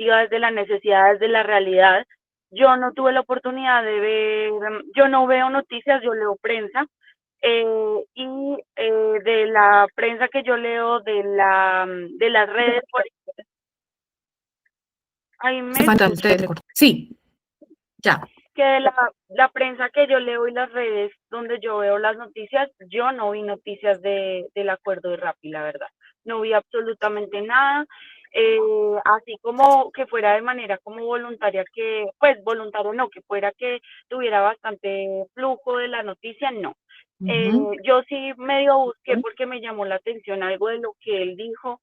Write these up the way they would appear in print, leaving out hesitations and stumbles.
perspectiva, desde la necesidad, desde la realidad. Yo no tuve la oportunidad de ver, yo no veo noticias, yo leo prensa, de la prensa que yo leo, de las redes, ahí me Estefan, escucha, sí, ya. que de la prensa que yo leo y las redes donde yo veo las noticias, yo no vi noticias del acuerdo de Rappi, la verdad. No vi absolutamente nada. Así como que fuera de manera como voluntaria, que, pues voluntario no, que fuera que tuviera bastante flujo de la noticia, no. Ujú. Yo sí medio busqué porque me llamó la atención algo de lo que él dijo,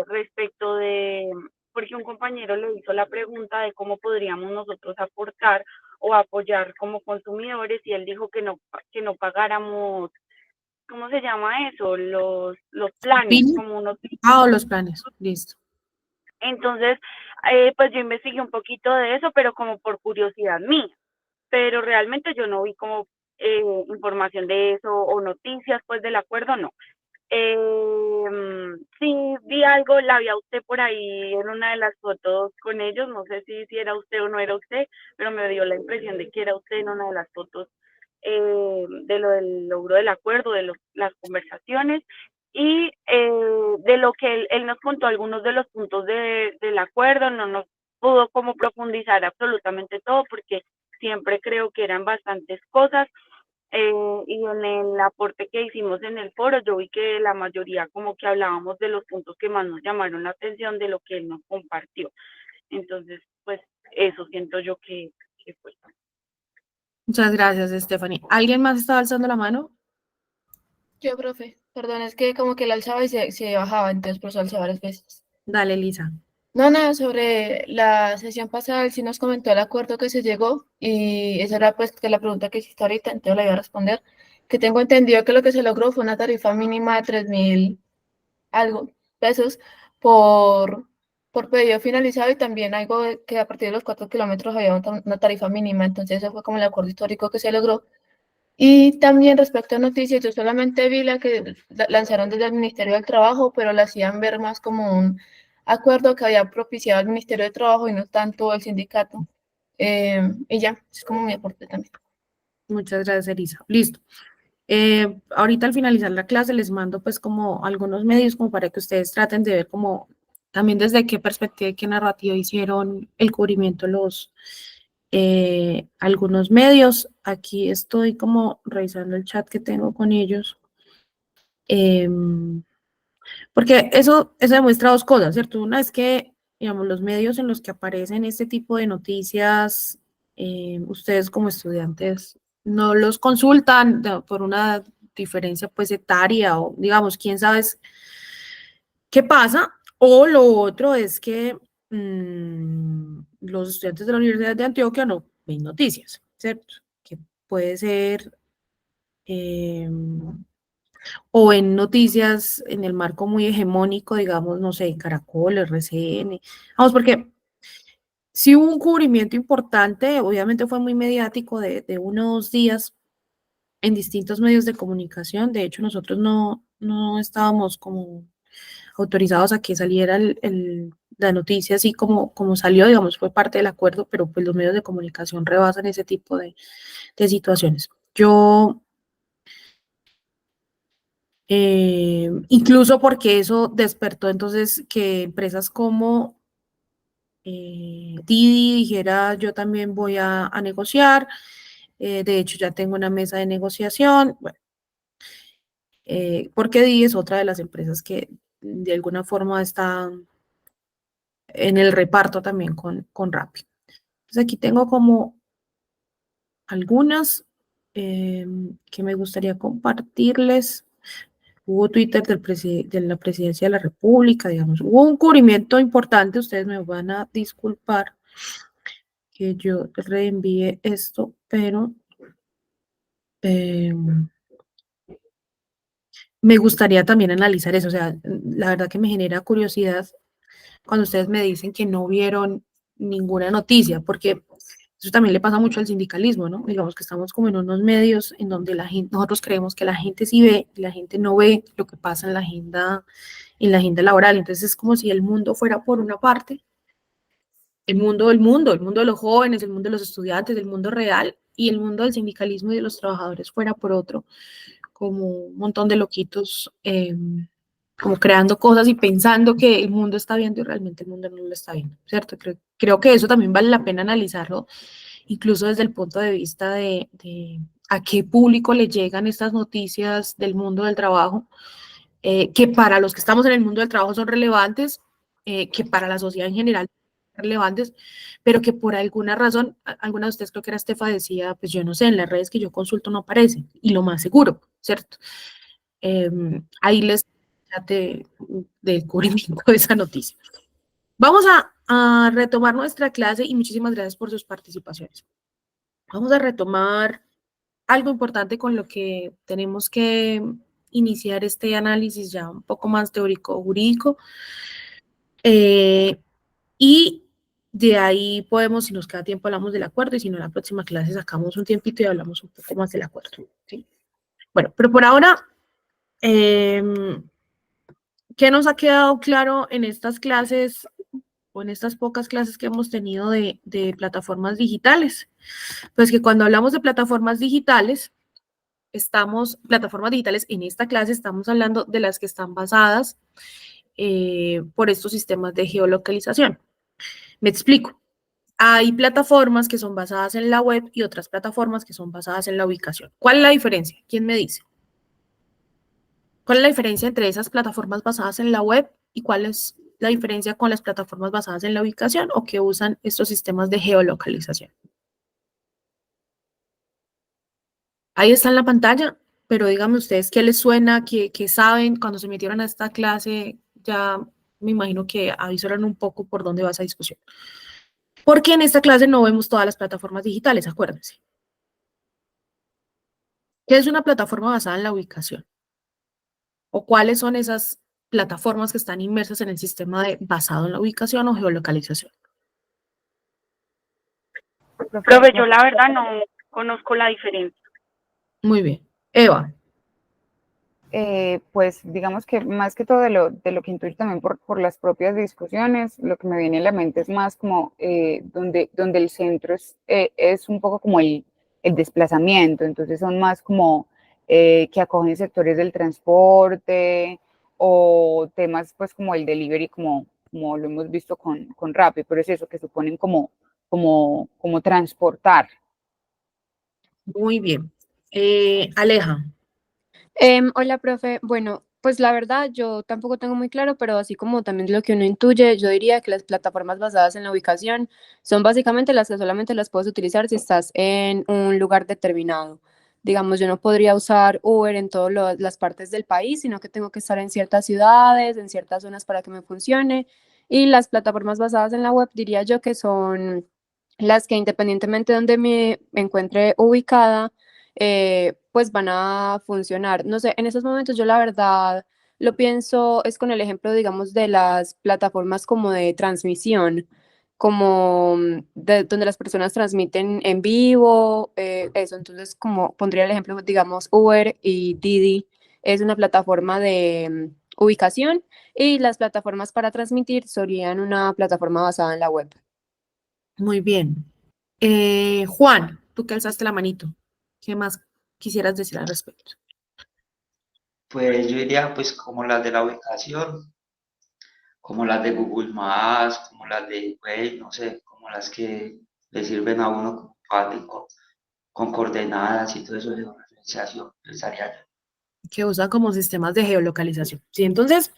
respecto de, porque un compañero le hizo la pregunta de cómo podríamos nosotros aportar o apoyar como consumidores, y él dijo que no pagáramos, ¿cómo se llama eso? Los planes, ¿Pini? como unos. Ah, los planes, listo. Entonces, pues yo investigué un poquito de eso, pero como por curiosidad mía, pero realmente yo no vi como información de eso o noticias pues del acuerdo, no. Sí, vi algo, la vi a usted por ahí en una de las fotos con ellos, no sé si era usted o no era usted, pero me dio la impresión de que era usted en una de las fotos, de lo del logro del acuerdo, las conversaciones, y de lo que él nos contó algunos de los puntos del acuerdo. No nos pudo como profundizar absolutamente todo porque siempre creo que eran bastantes cosas, y en el aporte que hicimos en el foro, yo vi que la mayoría como que hablábamos de los puntos que más nos llamaron la atención de lo que él nos compartió. Entonces, pues eso siento yo que fue. Muchas gracias, Stephanie. ¿Alguien más estaba alzando la mano? Yo, profe, perdón, es que como que la alzaba y se bajaba, entonces por eso alzaba varias veces. Dale, Lisa. No, nada, sobre la sesión pasada, él sí nos comentó el acuerdo que se llegó y esa era pues que la pregunta que hiciste ahorita, entonces la iba a responder, que tengo entendido que lo que se logró fue una tarifa mínima de 3.000 algo pesos por, por pedido finalizado y también algo que a partir de los 4 kilómetros había una tarifa mínima, entonces eso fue como el acuerdo histórico que se logró. Y también respecto a noticias, yo solamente vi la que lanzaron desde el Ministerio del Trabajo, pero la hacían ver más como un acuerdo que había propiciado el Ministerio de Trabajo y no tanto el sindicato. Y ya, es como mi aporte también. Muchas gracias, Elisa. Listo. Ahorita al finalizar la clase les mando pues como algunos medios como para que ustedes traten de ver como también desde qué perspectiva y qué narrativa hicieron el cubrimiento algunos medios. Aquí estoy como revisando el chat que tengo con ellos. Porque eso demuestra dos cosas, ¿cierto? Una es que, digamos, los medios en los que aparecen este tipo de noticias, ustedes como estudiantes no los consultan por una diferencia pues etaria o digamos, quién sabe qué pasa. O lo otro es que los estudiantes de la Universidad de Antioquia no ven noticias, ¿cierto? Que puede ser... o en noticias en el marco muy hegemónico, digamos, no sé, Caracol, RCN. Vamos, porque si hubo un cubrimiento importante, obviamente fue muy mediático de unos días en distintos medios de comunicación. De hecho, nosotros no estábamos como autorizados a que saliera la noticia así como salió, digamos, fue parte del acuerdo, pero pues los medios de comunicación rebasan ese tipo de situaciones. Yo incluso porque eso despertó entonces que empresas como Didi dijera yo también voy a negociar, de hecho ya tengo una mesa de negociación, bueno, porque Didi es otra de las empresas que de alguna forma está en el reparto también con Rappi. Entonces aquí tengo como algunas que me gustaría compartirles. Hubo Twitter de la Presidencia de la República, digamos, hubo un cubrimiento importante, ustedes me van a disculpar que yo reenvíe esto, pero me gustaría también analizar eso, o sea, la verdad que me genera curiosidad cuando ustedes me dicen que no vieron ninguna noticia, porque Eso también le pasa mucho al sindicalismo, ¿no? Digamos que estamos como en unos medios en donde nosotros creemos que la gente sí ve, y la gente no ve lo que pasa en la agenda laboral. Entonces es como si el mundo fuera por una parte, el mundo de los jóvenes, el mundo de los estudiantes, el mundo real, y el mundo del sindicalismo y de los trabajadores fuera por otro, como un montón de loquitos, como creando cosas y pensando que el mundo está viendo y realmente el mundo no lo está viendo, ¿cierto? Creo que eso también vale la pena analizarlo, incluso desde el punto de vista de a qué público le llegan estas noticias del mundo del trabajo, que para los que estamos en el mundo del trabajo son relevantes, que para la sociedad en general son relevantes, pero que por alguna razón, alguna de ustedes, creo que era Estefa, decía, pues yo no sé, en las redes que yo consulto no aparece, y lo más seguro, ¿cierto? Ahí les del cubrimiento de esa noticia. Vamos a retomar nuestra clase y muchísimas gracias por sus participaciones. Vamos a retomar algo importante con lo que tenemos que iniciar este análisis ya un poco más teórico-jurídico. Y de ahí podemos, si nos queda tiempo, hablamos del acuerdo, y si no, en la próxima clase sacamos un tiempito y hablamos un poco más del acuerdo, ¿sí? Bueno, pero por ahora, ¿qué nos ha quedado claro en estas clases o en estas pocas clases que hemos tenido de plataformas digitales? Pues que cuando hablamos de plataformas digitales en esta clase estamos hablando de las que están basadas por estos sistemas de geolocalización. Me explico. Hay plataformas que son basadas en la web y otras plataformas que son basadas en la ubicación. ¿Cuál es la diferencia? ¿Quién me dice? ¿Cuál es la diferencia entre esas plataformas basadas en la web y cuál es la diferencia con las plataformas basadas en la ubicación o que usan estos sistemas de geolocalización? Ahí está en la pantalla, pero díganme ustedes qué les suena, qué saben cuando se metieron a esta clase. Ya me imagino que avisaron un poco por dónde va esa discusión. Porque en esta clase no vemos todas las plataformas digitales, acuérdense. ¿Qué es una plataforma basada en la ubicación? ¿O cuáles son esas plataformas que están inmersas en el sistema basado en la ubicación o geolocalización? Profe, yo la verdad no conozco la diferencia. Muy bien. Eva. Pues digamos que más que todo de lo que intuyo también por las propias discusiones, lo que me viene a la mente es más como donde el centro es un poco como el desplazamiento, entonces son más como que acogen sectores del transporte o temas pues como el delivery, como lo hemos visto con Rappi, pero es eso que suponen como transportar. Muy bien. Aleja. Hola, profe. Bueno, pues la verdad yo tampoco tengo muy claro, pero así como también lo que uno intuye, yo diría que las plataformas basadas en la ubicación son básicamente las que solamente las puedes utilizar si estás en un lugar determinado. Digamos, yo no podría usar Uber en todas las partes del país, sino que tengo que estar en ciertas ciudades, en ciertas zonas para que me funcione. Y las plataformas basadas en la web diría yo que son las que independientemente de donde me encuentre ubicada, pues van a funcionar. No sé, en estos momentos yo la verdad lo pienso es con el ejemplo, digamos, de las plataformas como de transmisión, como donde las personas transmiten en vivo, eso. Entonces, como pondría el ejemplo, digamos, Uber y Didi es una plataforma de ubicación y las plataformas para transmitir serían una plataforma basada en la web. Muy bien. Juan, tú que alzaste la manito, ¿qué más quisieras decir al respecto? Pues yo diría pues como las de la ubicación, como las de Google Maps, como las de Waze, no sé, como las que le sirven a uno como fácil con coordenadas y todo eso de organización, pensaría yo. Que usan como sistemas de geolocalización. Sí, entonces,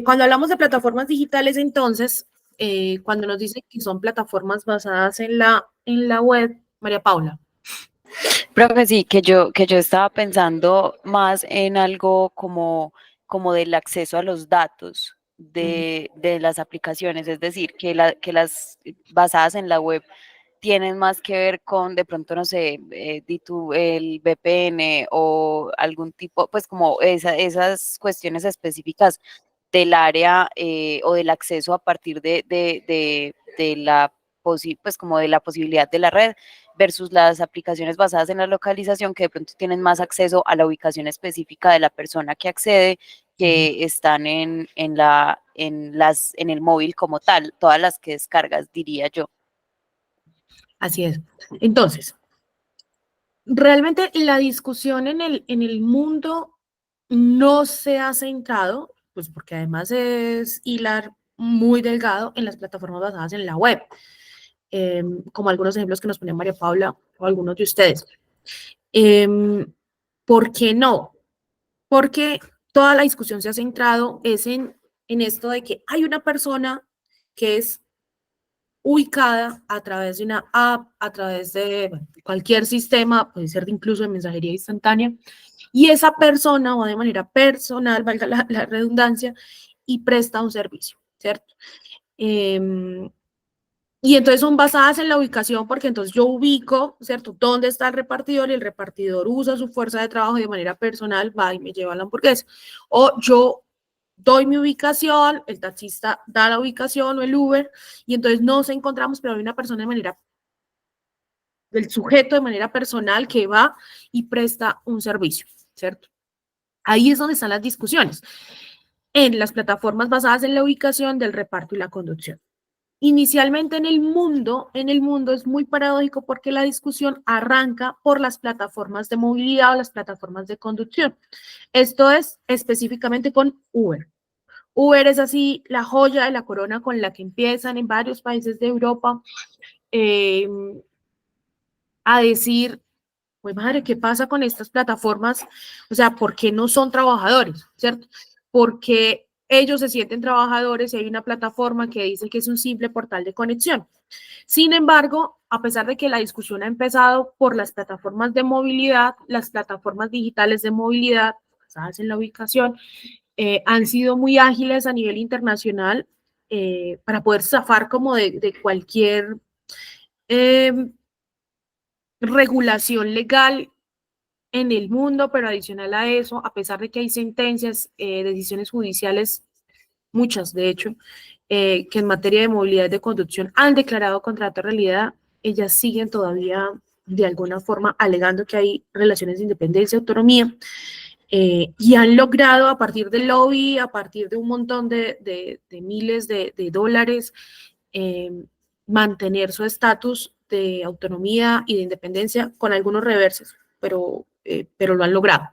cuando hablamos de plataformas digitales, entonces, cuando nos dicen que son plataformas basadas en la web, María Paula. Profe, sí, que yo estaba pensando más en algo como del acceso a los datos de las aplicaciones, es decir, que las basadas en la web tienen más que ver con, de pronto, no sé, di tú, el VPN o algún tipo, pues como esas cuestiones específicas del área o del acceso a partir de la pues como de la posibilidad de la red versus las aplicaciones basadas en la localización que de pronto tienen más acceso a la ubicación específica de la persona que accede, que están en el móvil como tal, todas las que descargas, diría yo. Así es. Entonces, realmente la discusión en el mundo no se ha centrado, pues porque además es hilar muy delgado en las plataformas basadas en la web, como algunos ejemplos que nos ponía María Paula o algunos de ustedes. ¿Por qué no? Porque toda la discusión se ha centrado en esto de que hay una persona que es ubicada a través de una app, a través de cualquier sistema, puede ser incluso de mensajería instantánea, y esa persona va de manera personal, valga la redundancia, y presta un servicio, ¿cierto? Y entonces son basadas en la ubicación, porque entonces yo ubico, ¿cierto?, dónde está el repartidor y el repartidor usa su fuerza de trabajo y de manera personal va y me lleva la hamburguesa. O yo doy mi ubicación, el taxista da la ubicación o el Uber, y entonces nos encontramos, pero hay una persona de manera, el sujeto de manera personal que va y presta un servicio, ¿cierto? Ahí es donde están las discusiones, en las plataformas basadas en la ubicación del reparto y la conducción. Inicialmente en el mundo es muy paradójico porque la discusión arranca por las plataformas de movilidad o las plataformas de conducción. Esto es específicamente con Uber. Uber es así la joya de la corona con la que empiezan en varios países de Europa a decir, pues madre, ¿qué pasa con estas plataformas? O sea, ¿por qué no son trabajadores? ¿Cierto? Porque ellos se sienten trabajadores y hay una plataforma que dice que es un simple portal de conexión. Sin embargo, a pesar de que la discusión ha empezado por las plataformas de movilidad, las plataformas digitales de movilidad basadas en la ubicación, han sido muy ágiles a nivel internacional para poder zafar como de cualquier regulación legal en el mundo, pero adicional a eso, a pesar de que hay sentencias, decisiones judiciales, muchas de hecho, que en materia de movilidad de conducción han declarado contrato de realidad, ellas siguen todavía de alguna forma alegando que hay relaciones de independencia y autonomía, y han logrado a partir del lobby, a partir de un montón de miles de dólares, mantener su estatus de autonomía y de independencia con algunos reversos, pero lo han logrado.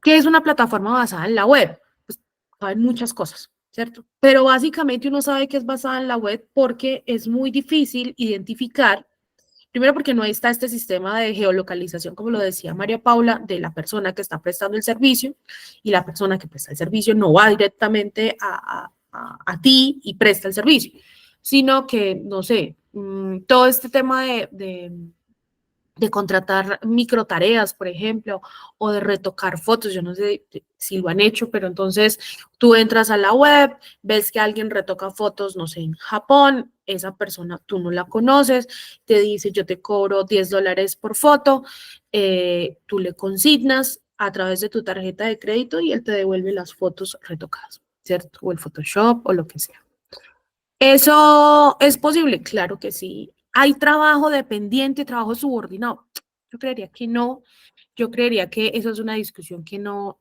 ¿Qué es una plataforma basada en la web? Pues saben muchas cosas, ¿cierto? Pero básicamente uno sabe que es basada en la web porque es muy difícil identificar, primero porque no está este sistema de geolocalización, como lo decía María Paula, de la persona que está prestando el servicio, y la persona que presta el servicio no va directamente a ti y presta el servicio, sino que, no sé, todo este tema de contratar microtareas, por ejemplo, o de retocar fotos, yo no sé si lo han hecho, pero entonces tú entras a la web, ves que alguien retoca fotos, no sé, en Japón, esa persona tú no la conoces, te dice yo te cobro $10 por foto, tú le consignas a través de tu tarjeta de crédito y él te devuelve las fotos retocadas, ¿cierto? O el Photoshop o lo que sea. ¿Eso es posible? Claro que sí. ¿Hay trabajo dependiente, trabajo subordinado? Yo creería que no. Yo creería que eso es una discusión que no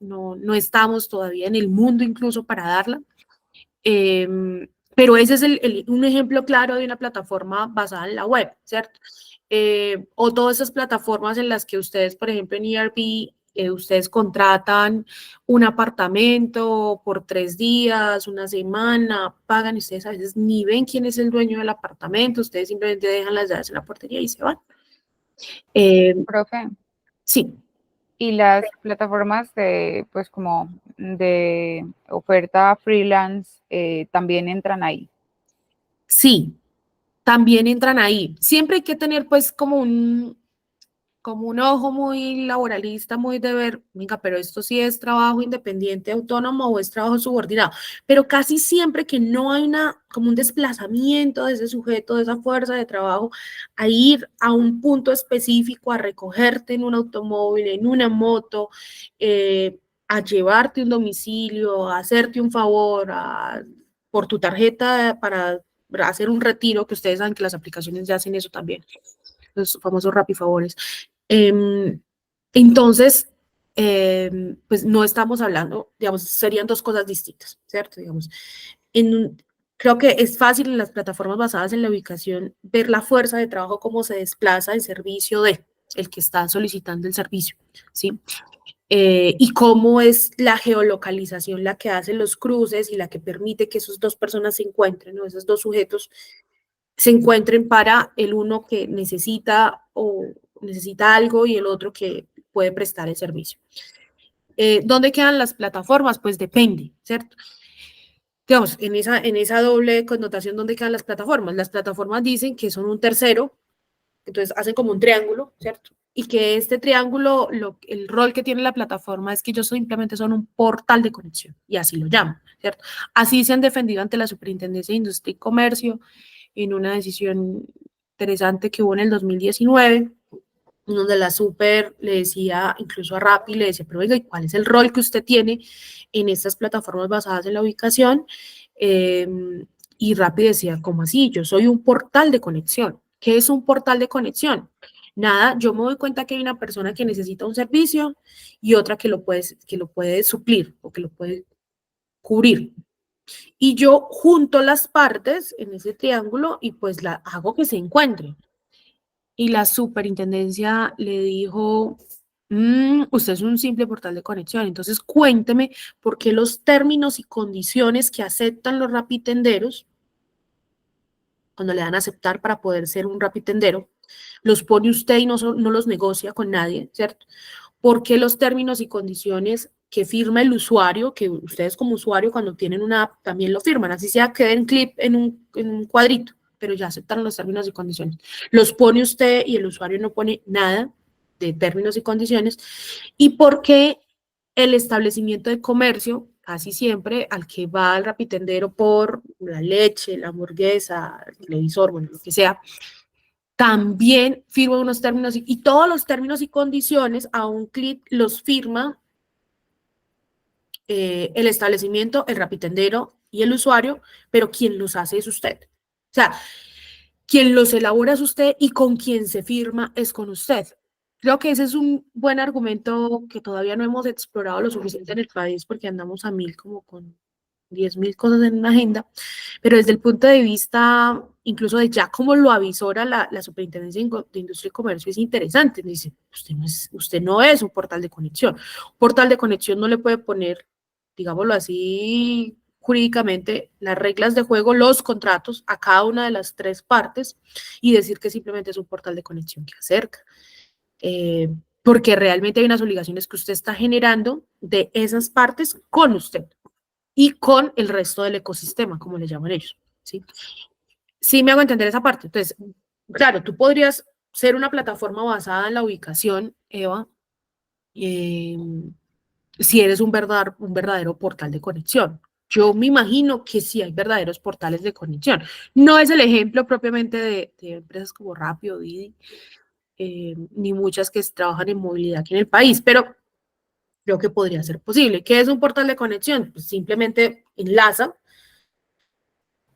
estamos todavía en el mundo incluso para darla. Pero ese es un ejemplo claro de una plataforma basada en la web, ¿cierto? O todas esas plataformas en las que ustedes, por ejemplo, en Airbnb, ustedes contratan un apartamento por 3 días, una semana, pagan y ustedes a veces ni ven quién es el dueño del apartamento, ustedes simplemente dejan las llaves en la portería y se van. Profe, Sí, y las plataformas de, pues como de oferta freelance también entran ahí. sí, también entran ahí. Siempre hay que tener pues como un ojo muy laboralista, muy de ver, venga, pero esto sí es trabajo independiente, autónomo o es trabajo subordinado. Pero casi siempre que no hay como un desplazamiento de ese sujeto, de esa fuerza de trabajo, a ir a un punto específico, a recogerte en un automóvil, en una moto, a llevarte un domicilio, a hacerte un favor, por tu tarjeta para hacer un retiro, que ustedes saben que las aplicaciones ya hacen eso también, los famosos Rapifavores. Entonces, pues no estamos hablando, digamos, serían dos cosas distintas, ¿cierto? Digamos, creo que es fácil en las plataformas basadas en la ubicación ver la fuerza de trabajo, cómo se desplaza el servicio de el que está solicitando el servicio, ¿sí? Y cómo es la geolocalización la que hace los cruces y la que permite que esas dos personas se encuentren, ¿no? Esos dos sujetos se encuentren para el uno que necesita algo y el otro que puede prestar el servicio. ¿Dónde quedan las plataformas? Pues depende, ¿cierto? Digamos, en esa doble connotación, ¿dónde quedan las plataformas? Las plataformas dicen que son un tercero, entonces hacen como un triángulo, ¿cierto? Y que este triángulo, el rol que tiene la plataforma es que ellos simplemente son un portal de conexión, y así lo llaman, ¿cierto? Así se han defendido ante la Superintendencia de Industria y Comercio en una decisión interesante que hubo en el 2019, donde la Super le decía, incluso a Rappi, le decía, pero oiga, ¿y cuál es el rol que usted tiene en estas plataformas basadas en la ubicación? Y Rappi decía, ¿cómo así? Yo soy un portal de conexión. ¿Qué es un portal de conexión? Nada, yo me doy cuenta que hay una persona que necesita un servicio y otra que lo puede suplir o que lo puede cubrir. Y yo junto las partes en ese triángulo y pues la hago que se encuentren. Y la superintendencia le dijo, usted es un simple portal de conexión, entonces cuénteme por qué los términos y condiciones que aceptan los rapitenderos, cuando le dan a aceptar para poder ser un rapitendero, los pone usted y no los negocia con nadie, ¿cierto? ¿Por qué los términos y condiciones que firma el usuario, que ustedes como usuario cuando tienen una app también lo firman, así sea que den clip en un cuadrito, pero ya aceptaron los términos y condiciones. Los pone usted y el usuario no pone nada de términos y condiciones. ¿Y por qué el establecimiento de comercio, casi siempre al que va al rapitendero por la leche, la hamburguesa, el televisor, bueno, lo que sea, también firma unos términos y todos los términos y condiciones a un clic los firma el establecimiento, el rapitendero y el usuario, pero quien los hace es usted. O sea, quien los elabora es usted y con quien se firma es con usted. Creo que ese es un buen argumento que todavía no hemos explorado lo suficiente en el país porque andamos a 1000 como con 10.000 cosas en una agenda, pero desde el punto de vista incluso de ya como lo avisora la Superintendencia de Industria y Comercio es interesante. Dice, usted no es un portal de conexión. Un portal de conexión no le puede poner, digámoslo así, jurídicamente, las reglas de juego, los contratos a cada una de las tres partes y decir que simplemente es un portal de conexión que acerca. Porque realmente hay unas obligaciones que usted está generando de esas partes con usted y con el resto del ecosistema, como le llaman ellos, ¿sí? Sí me hago entender esa parte. Entonces, claro, tú podrías ser una plataforma basada en la ubicación, Eva, si eres un verdadero portal de conexión. Yo me imagino que sí hay verdaderos portales de conexión. No es el ejemplo propiamente de empresas como Rappi o Didi, ni muchas que trabajan en movilidad aquí en el país, pero creo que podría ser posible. ¿Qué es un portal de conexión? Pues simplemente enlaza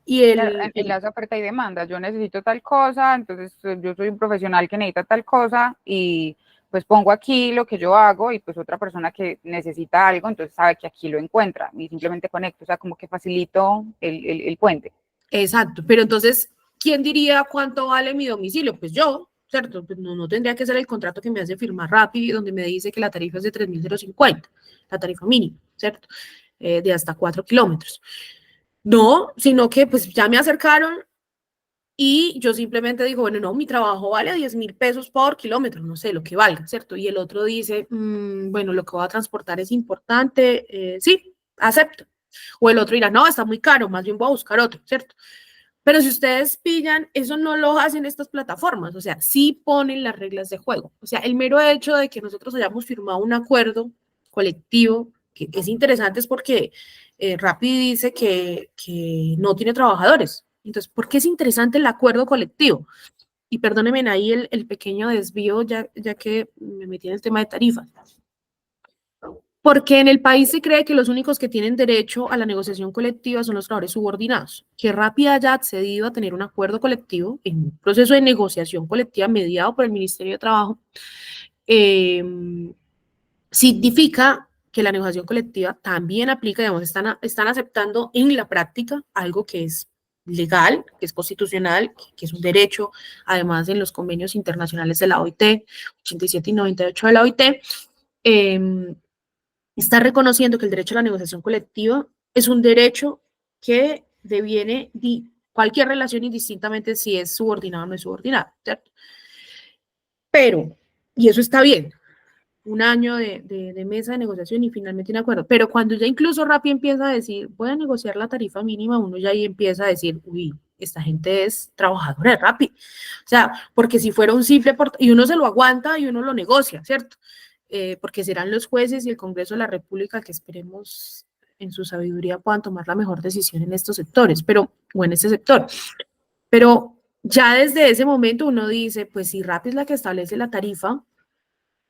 y Enlace oferta y demanda. Yo necesito tal cosa, entonces yo soy un profesional que necesita tal cosa y pues pongo aquí lo que yo hago y pues otra persona que necesita algo, entonces sabe que aquí lo encuentra y simplemente conecto, o sea, como que facilito el puente. Exacto, pero entonces, ¿quién diría cuánto vale mi domicilio? Pues yo, ¿cierto? Pues no tendría que ser el contrato que me hace firmar Rappi, donde me dice que la tarifa es de 3.050, la tarifa mínima, ¿cierto? De hasta 4 kilómetros. No, sino que pues ya me acercaron y yo simplemente digo, bueno, no, mi trabajo vale 10.000 pesos por kilómetro, no sé, lo que valga, ¿cierto? Y el otro dice, bueno, lo que voy a transportar es importante, sí, acepto. O el otro dirá, no, está muy caro, más bien voy a buscar otro, ¿cierto? Pero si ustedes pillan, eso no lo hacen estas plataformas, o sea, sí ponen las reglas de juego. O sea, el mero hecho de que nosotros hayamos firmado un acuerdo colectivo, que es interesante, es porque Rappi dice que no tiene trabajadores. Entonces, ¿por qué es interesante el acuerdo colectivo? Y perdónenme ahí el pequeño desvío, ya que me metí en el tema de tarifas. Porque en el país se cree que los únicos que tienen derecho a la negociación colectiva son los trabajadores subordinados. Que Rappi haya accedido a tener un acuerdo colectivo en un proceso de negociación colectiva mediado por el Ministerio de Trabajo, significa que la negociación colectiva también aplica, digamos, están aceptando en la práctica algo que es legal, que es constitucional, que es un derecho, además en los convenios internacionales de la OIT, 87 y 98 de la OIT, está reconociendo que el derecho a la negociación colectiva es un derecho que deviene de cualquier relación indistintamente si es subordinado o no es subordinado, ¿cierto? Pero, y eso está bien, un año de mesa de negociación y finalmente un acuerdo. Pero cuando ya incluso Rappi empieza a decir, voy a negociar la tarifa mínima, uno ya ahí empieza a decir, uy, esta gente es trabajadora de Rappi. O sea, porque si fuera un simple, y uno se lo aguanta y uno lo negocia, ¿cierto? Porque serán los jueces y el Congreso de la República que esperemos en su sabiduría puedan tomar la mejor decisión en estos sectores, o en este sector. Pero ya desde ese momento uno dice, pues si Rappi es la que establece la tarifa,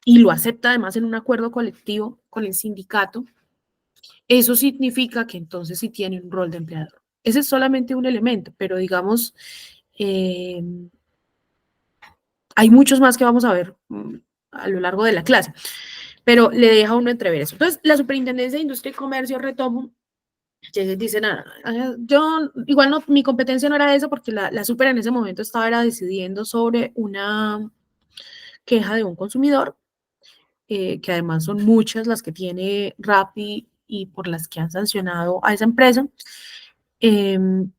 y lo acepta además en un acuerdo colectivo con el sindicato, eso significa que entonces sí tiene un rol de empleador. Ese es solamente un elemento, pero digamos, hay muchos más que vamos a ver a lo largo de la clase, pero le deja a uno entrever eso. Entonces, la Superintendencia de Industria y Comercio, retomo, dice, nada, yo igual no, mi competencia no era eso porque la Super en ese momento estaba decidiendo sobre una queja de un consumidor, que además son muchas las que tiene Rappi y por las que han sancionado a esa empresa. Entonces,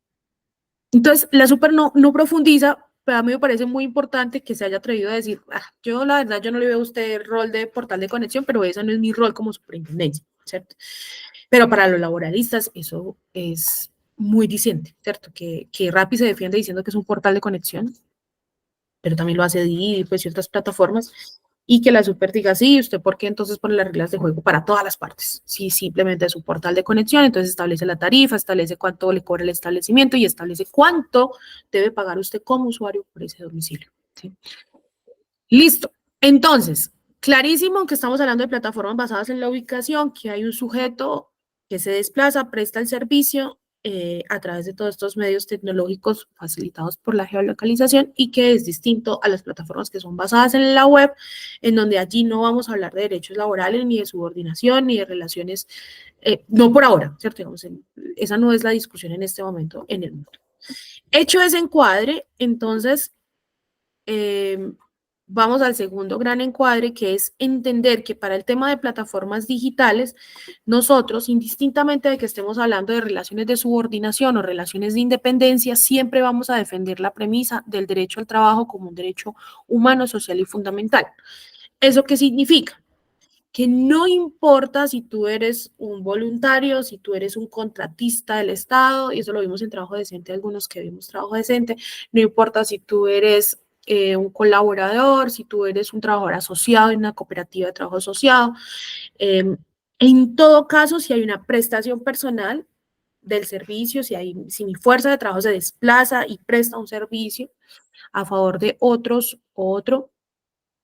la Super no profundiza, pero a mí me parece muy importante que se haya atrevido a decir, yo la verdad, yo no le veo a usted el rol de portal de conexión, pero ese no es mi rol como superintendencia, ¿cierto? Pero para los laboralistas eso es muy diciente, ¿cierto? Que Rappi se defiende diciendo que es un portal de conexión, pero también lo hace Didi, pues, y otras plataformas, y que la Super diga, sí, ¿usted por qué entonces pone las reglas de juego para todas las partes? Sí, simplemente es un portal de conexión, entonces establece la tarifa, establece cuánto le cobra el establecimiento y establece cuánto debe pagar usted como usuario por ese domicilio, ¿sí? Listo. Entonces, clarísimo que estamos hablando de plataformas basadas en la ubicación, que hay un sujeto que se desplaza, presta el servicio a través de todos estos medios tecnológicos facilitados por la geolocalización y que es distinto a las plataformas que son basadas en la web, en donde allí no vamos a hablar de derechos laborales, ni de subordinación, ni de relaciones, no por ahora, ¿cierto? Digamos, esa no es la discusión en este momento en el mundo. Hecho ese encuadre, entonces, vamos al segundo gran encuadre, que es entender que para el tema de plataformas digitales, nosotros, indistintamente de que estemos hablando de relaciones de subordinación o relaciones de independencia, siempre vamos a defender la premisa del derecho al trabajo como un derecho humano, social y fundamental. ¿Eso qué significa? Que no importa si tú eres un voluntario, si tú eres un contratista del Estado, y eso lo vimos en trabajo decente, algunos que vimos trabajo decente, no importa si tú eres un colaborador, si tú eres un trabajador asociado en una cooperativa de trabajo asociado. En todo caso, si hay una prestación personal del servicio, si mi fuerza de trabajo se desplaza y presta un servicio a favor de otros o otro,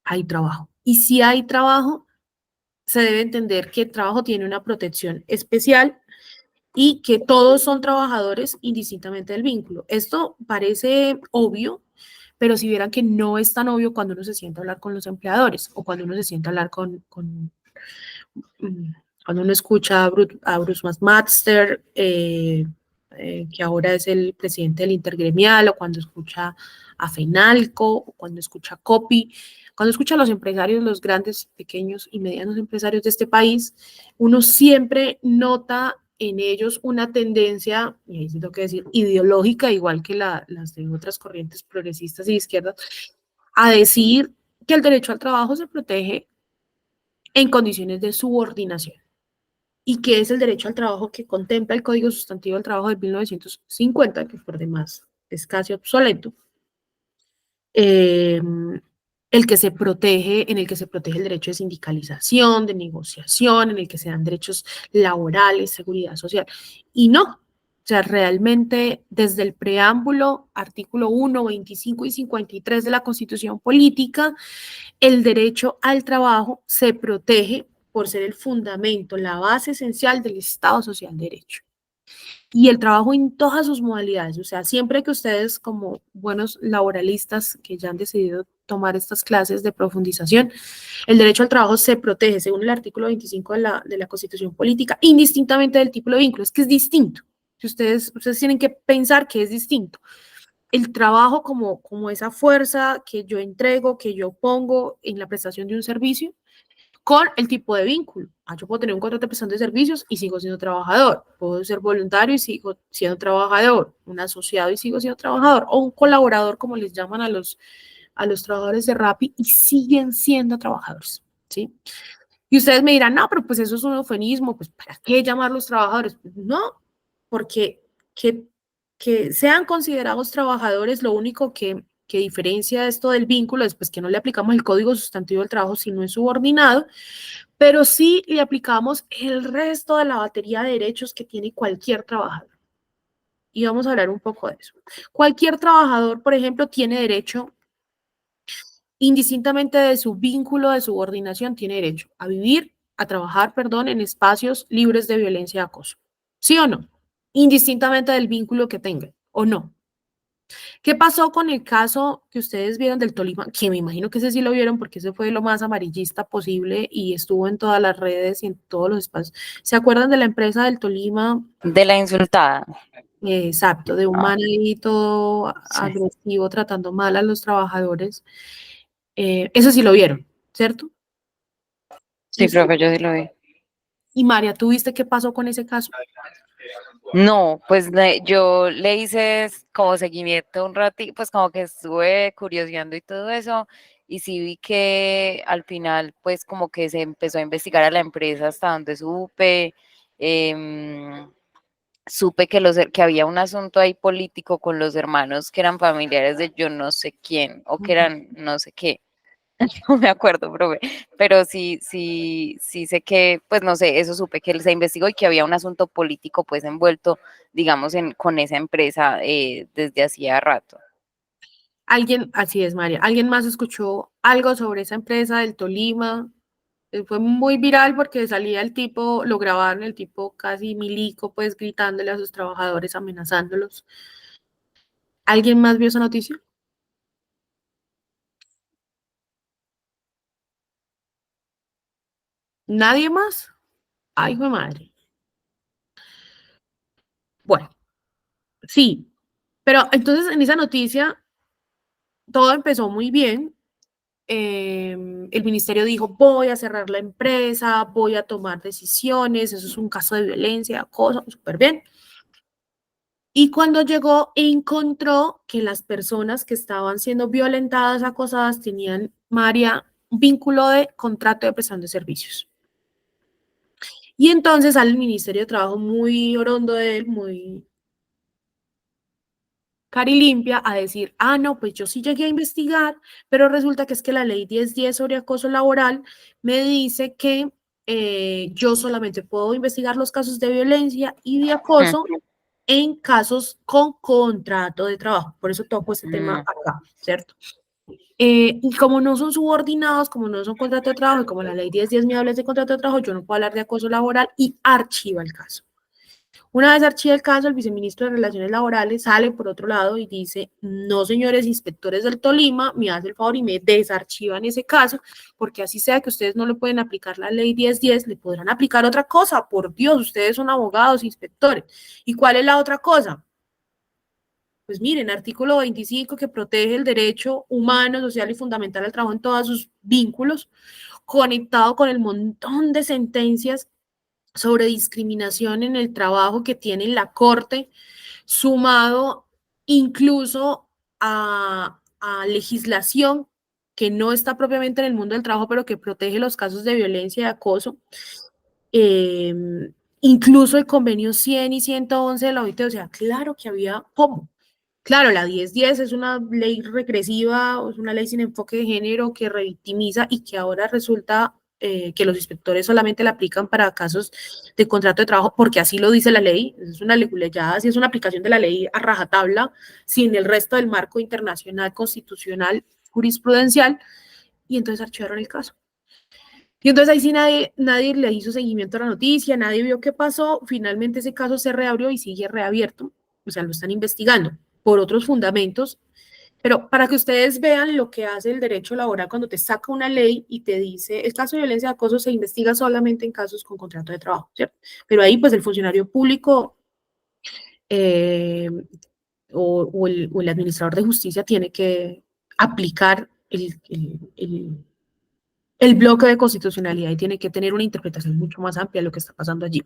hay trabajo. Y si hay trabajo, se debe entender que el trabajo tiene una protección especial y que todos son trabajadores indistintamente del vínculo. Esto parece obvio, pero si vieran que no es tan obvio cuando uno se sienta a hablar con los empleadores o cuando uno se sienta a hablar cuando uno escucha a Bruce McMaster, que ahora es el presidente del Intergremial, o cuando escucha a FENALCO, o cuando escucha a COPI, cuando escucha a los empresarios, los grandes, pequeños y medianos empresarios de este país, uno siempre nota en ellos una tendencia, y ahí sí tengo que decir, ideológica, igual que las de otras corrientes progresistas y de izquierda, a decir que el derecho al trabajo se protege en condiciones de subordinación y que es el derecho al trabajo que contempla el Código Sustantivo del Trabajo de 1950, que por demás es casi obsoleto, el que se protege, en el que se protege el derecho de sindicalización, de negociación, en el que se dan derechos laborales, seguridad social. Y no, o sea, realmente desde el preámbulo, artículo 1, 25 y 53 de la Constitución Política, el derecho al trabajo se protege por ser el fundamento, la base esencial del Estado Social de Derecho. Y el trabajo en todas sus modalidades, o sea, siempre que ustedes como buenos laboralistas que ya han decidido tomar estas clases de profundización, el derecho al trabajo se protege según el artículo 25 de la Constitución Política, indistintamente del tipo de vínculo, es que es distinto. Si ustedes tienen que pensar que es distinto. El trabajo como esa fuerza que yo entrego, que yo pongo en la prestación de un servicio, con el tipo de vínculo. Yo puedo tener un contrato de prestación de servicios y sigo siendo trabajador. Puedo ser voluntario y sigo siendo trabajador. Un asociado y sigo siendo trabajador. O un colaborador, como les llaman a los trabajadores de Rappi, y siguen siendo trabajadores, ¿sí? Y ustedes me dirán, no, pero pues eso es un eufemismo, pues ¿para qué llamarlos trabajadores? Pues no, porque que sean considerados trabajadores, lo único que diferencia esto del vínculo es pues que no le aplicamos el código sustantivo del trabajo si no es subordinado, pero sí le aplicamos el resto de la batería de derechos que tiene cualquier trabajador. Y vamos a hablar un poco de eso. Cualquier trabajador, por ejemplo, tiene derecho, indistintamente de su vínculo de subordinación, tiene derecho a vivir, a trabajar, perdón, en espacios libres de violencia y acoso. ¿Sí o no? Indistintamente del vínculo que tenga, ¿o no? ¿Qué pasó con el caso que ustedes vieron del Tolima? Que me imagino que ese sí lo vieron porque ese fue lo más amarillista posible y estuvo en todas las redes y en todos los espacios. ¿Se acuerdan de la empresa del Tolima? De la insultada. Exacto, de un Ah, man ahí todo sí. agresivo, tratando mal a los trabajadores. Eso sí lo vieron, ¿cierto? Sí, profe, yo sí lo vi. Y María, ¿tú viste qué pasó con ese caso? No, pues yo le hice como seguimiento un ratito, pues como que estuve curioseando y todo eso, y sí vi que al final, pues como que se empezó a investigar a la empresa hasta donde supe, supe que había un asunto ahí político con los hermanos que eran familiares de yo no sé quién, o que eran no sé qué. No me acuerdo, profe, pero sí sé que, pues no sé, eso supe que se investigó y que había un asunto político pues envuelto, digamos, con esa empresa desde hacía rato. Alguien, así es, María, ¿alguien más escuchó algo sobre esa empresa del Tolima? Fue muy viral porque salía el tipo, lo grabaron, el tipo casi milico, pues gritándole a sus trabajadores, amenazándolos. ¿Alguien más vio esa noticia? ¿Nadie más? Ay, hijo de madre. Bueno, sí, pero entonces en esa noticia todo empezó muy bien. El ministerio dijo, voy a cerrar la empresa, voy a tomar decisiones, eso es un caso de violencia, acoso, súper bien. Y cuando llegó, encontró que las personas que estaban siendo violentadas, acosadas, tenían, María, un vínculo de contrato de prestación de servicios. Y entonces sale el Ministerio de Trabajo muy orondo de él, muy carilimpia, a decir, no, pues yo sí llegué a investigar, pero resulta que es que la ley 1010 sobre acoso laboral me dice que yo solamente puedo investigar los casos de violencia y de acoso en casos con contrato de trabajo. Por eso toco este tema acá, ¿cierto? Y como no son subordinados, como no son contrato de trabajo, y como la ley 1010 me habla de contrato de trabajo, yo no puedo hablar de acoso laboral y archiva el caso. Una vez archiva el caso, el viceministro de Relaciones Laborales sale por otro lado y dice, no, señores inspectores del Tolima, me hace el favor y me desarchivan ese caso, porque así sea que ustedes no le pueden aplicar la ley 1010, le podrán aplicar otra cosa, por Dios, ustedes son abogados, inspectores. ¿Y cuál es la otra cosa? Pues miren, artículo 25 que protege el derecho humano, social y fundamental al trabajo en todos sus vínculos, conectado con el montón de sentencias sobre discriminación en el trabajo que tiene la Corte, sumado incluso a legislación que no está propiamente en el mundo del trabajo, pero que protege los casos de violencia y acoso. Incluso el convenio 100 y 111 de la OIT, o sea, claro que había cómo. Claro, la 1010 es una ley regresiva, es una ley sin enfoque de género que revictimiza y que ahora resulta que los inspectores solamente la aplican para casos de contrato de trabajo, porque así lo dice la ley, es una leguleyada, así es una aplicación de la ley a rajatabla, sin el resto del marco internacional, constitucional, jurisprudencial, y entonces archivaron el caso. Y entonces ahí sí nadie le hizo seguimiento a la noticia, nadie vio qué pasó. Finalmente ese caso se reabrió y sigue reabierto. O sea, lo están investigando por otros fundamentos. Pero para que ustedes vean lo que hace el derecho laboral cuando te saca una ley y te dice, el caso de violencia de acoso se investiga solamente en casos con contrato de trabajo, ¿cierto? Pero ahí pues el funcionario público o el administrador de justicia tiene que aplicar el bloque de constitucionalidad y tiene que tener una interpretación mucho más amplia de lo que está pasando allí.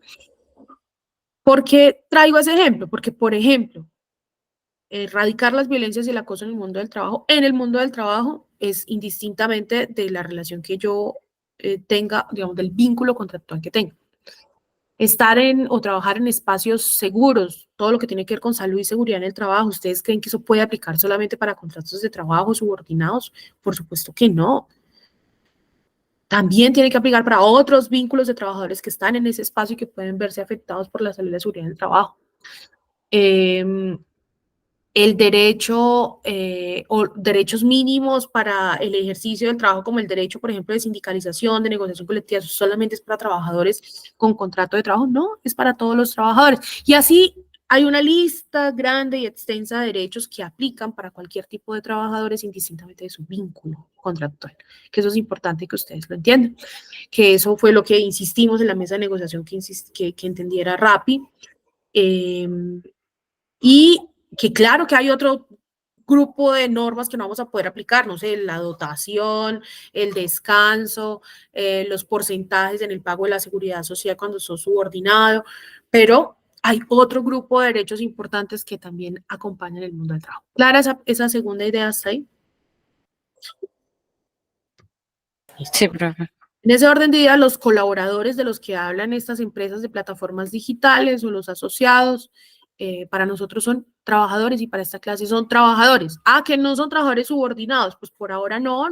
¿Por qué traigo ese ejemplo? Porque, por ejemplo, erradicar las violencias y el acoso en el mundo del trabajo es indistintamente de la relación que yo tenga, digamos, del vínculo contractual que tenga. Estar o trabajar en espacios seguros, todo lo que tiene que ver con salud y seguridad en el trabajo, ¿ustedes creen que eso puede aplicar solamente para contratos de trabajo subordinados? Por supuesto que no. También tiene que aplicar para otros vínculos de trabajadores que están en ese espacio y que pueden verse afectados por la salud y la seguridad en el trabajo. El derecho o derechos mínimos para el ejercicio del trabajo, como el derecho, por ejemplo, de sindicalización, de negociación colectiva, solamente es para trabajadores con contrato de trabajo, no, es para todos los trabajadores. Y así hay una lista grande y extensa de derechos que aplican para cualquier tipo de trabajadores indistintamente de su vínculo contractual, que eso es importante que ustedes lo entiendan, que eso fue lo que insistimos en la mesa de negociación que entendiera Rappi. Y que claro que hay otro grupo de normas que no vamos a poder aplicar, no sé, la dotación, el descanso, los porcentajes en el pago de la seguridad social cuando sos subordinado, pero hay otro grupo de derechos importantes que también acompañan el mundo del trabajo. ¿Clara esa segunda idea hasta ahí? Sí, profe. En ese orden de ideas, los colaboradores de los que hablan estas empresas de plataformas digitales o los asociados, para nosotros son trabajadores y para esta clase son trabajadores. Ah, que no son trabajadores subordinados, pues por ahora no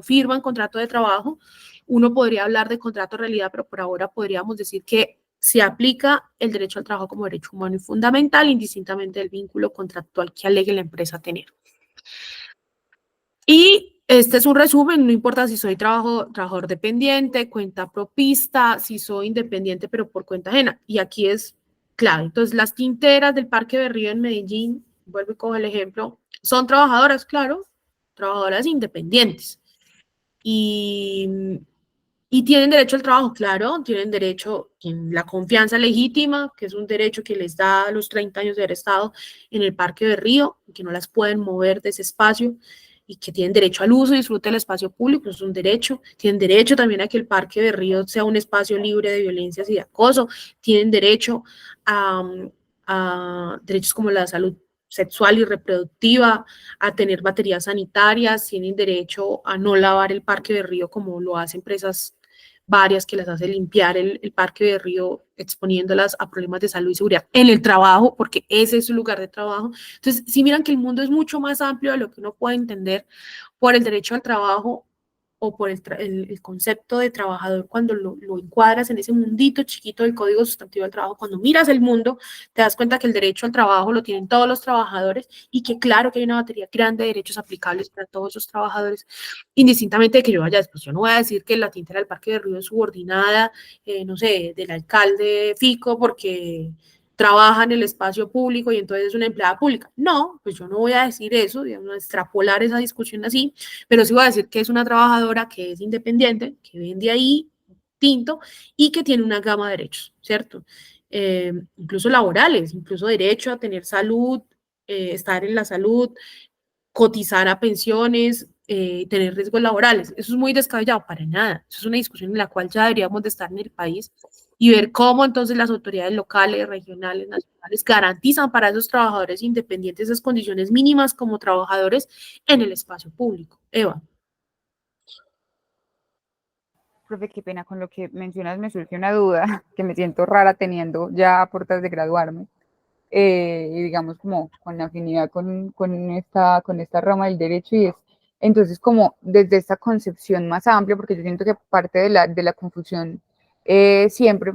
firman contrato de trabajo. Uno podría hablar de contrato de realidad, pero por ahora podríamos decir que se aplica el derecho al trabajo como derecho humano y fundamental, indistintamente del vínculo contractual que alegue la empresa tener. Y este es un resumen, no importa si soy trabajador dependiente, cuenta propista, si soy independiente pero por cuenta ajena. Y aquí es clave. Entonces, las tinteras del Parque Berrío en Medellín, vuelvo y cojo el ejemplo, son trabajadoras, claro, trabajadoras independientes. Y tienen derecho al trabajo, claro, tienen derecho en la confianza legítima, que es un derecho que les da a los 30 años de haber estado en el Parque Berrío, que no las pueden mover de ese espacio y que tienen derecho al uso y disfrute del espacio público, es un derecho. Tienen derecho también a que el Parque Berrío sea un espacio libre de violencias y de acoso. Tienen derecho a derechos como la salud sexual y reproductiva, a tener baterías sanitarias, tienen derecho a no lavar el Parque Berrío como lo hacen empresas varias que las hace limpiar el Parque Berrío exponiéndolas a problemas de salud y seguridad en el trabajo, porque ese es su lugar de trabajo. Entonces, si miran que el mundo es mucho más amplio de lo que uno puede entender por el derecho al trabajo o por el concepto de trabajador, cuando lo encuadras en ese mundito chiquito del Código Sustantivo del Trabajo, cuando miras el mundo, te das cuenta que el derecho al trabajo lo tienen todos los trabajadores y que claro que hay una batería grande de derechos aplicables para todos esos trabajadores, indistintamente de que yo vaya después. Yo no voy a decir que la tintera del Parque Berrío es subordinada, no sé, del alcalde Fico, porque trabaja en el espacio público y entonces es una empleada pública. No, pues yo no voy a decir eso, digamos, extrapolar esa discusión así, pero sí voy a decir que es una trabajadora que es independiente, que vende ahí tinto y que tiene una gama de derechos, ¿cierto? Incluso laborales, incluso derecho a tener salud, estar en la salud, cotizar a pensiones, tener riesgos laborales. Eso es muy descabellado, para nada. Eso es una discusión en la cual ya deberíamos de estar en el país y ver cómo entonces las autoridades locales, regionales, nacionales garantizan para esos trabajadores independientes esas condiciones mínimas como trabajadores en el espacio público. Eva. Profe, qué pena con lo que mencionas, me surge una duda que me siento rara teniendo ya a puertas de graduarme. Y digamos como con afinidad con esta rama del derecho, y es entonces como desde esta concepción más amplia, porque yo siento que parte de la confusión siempre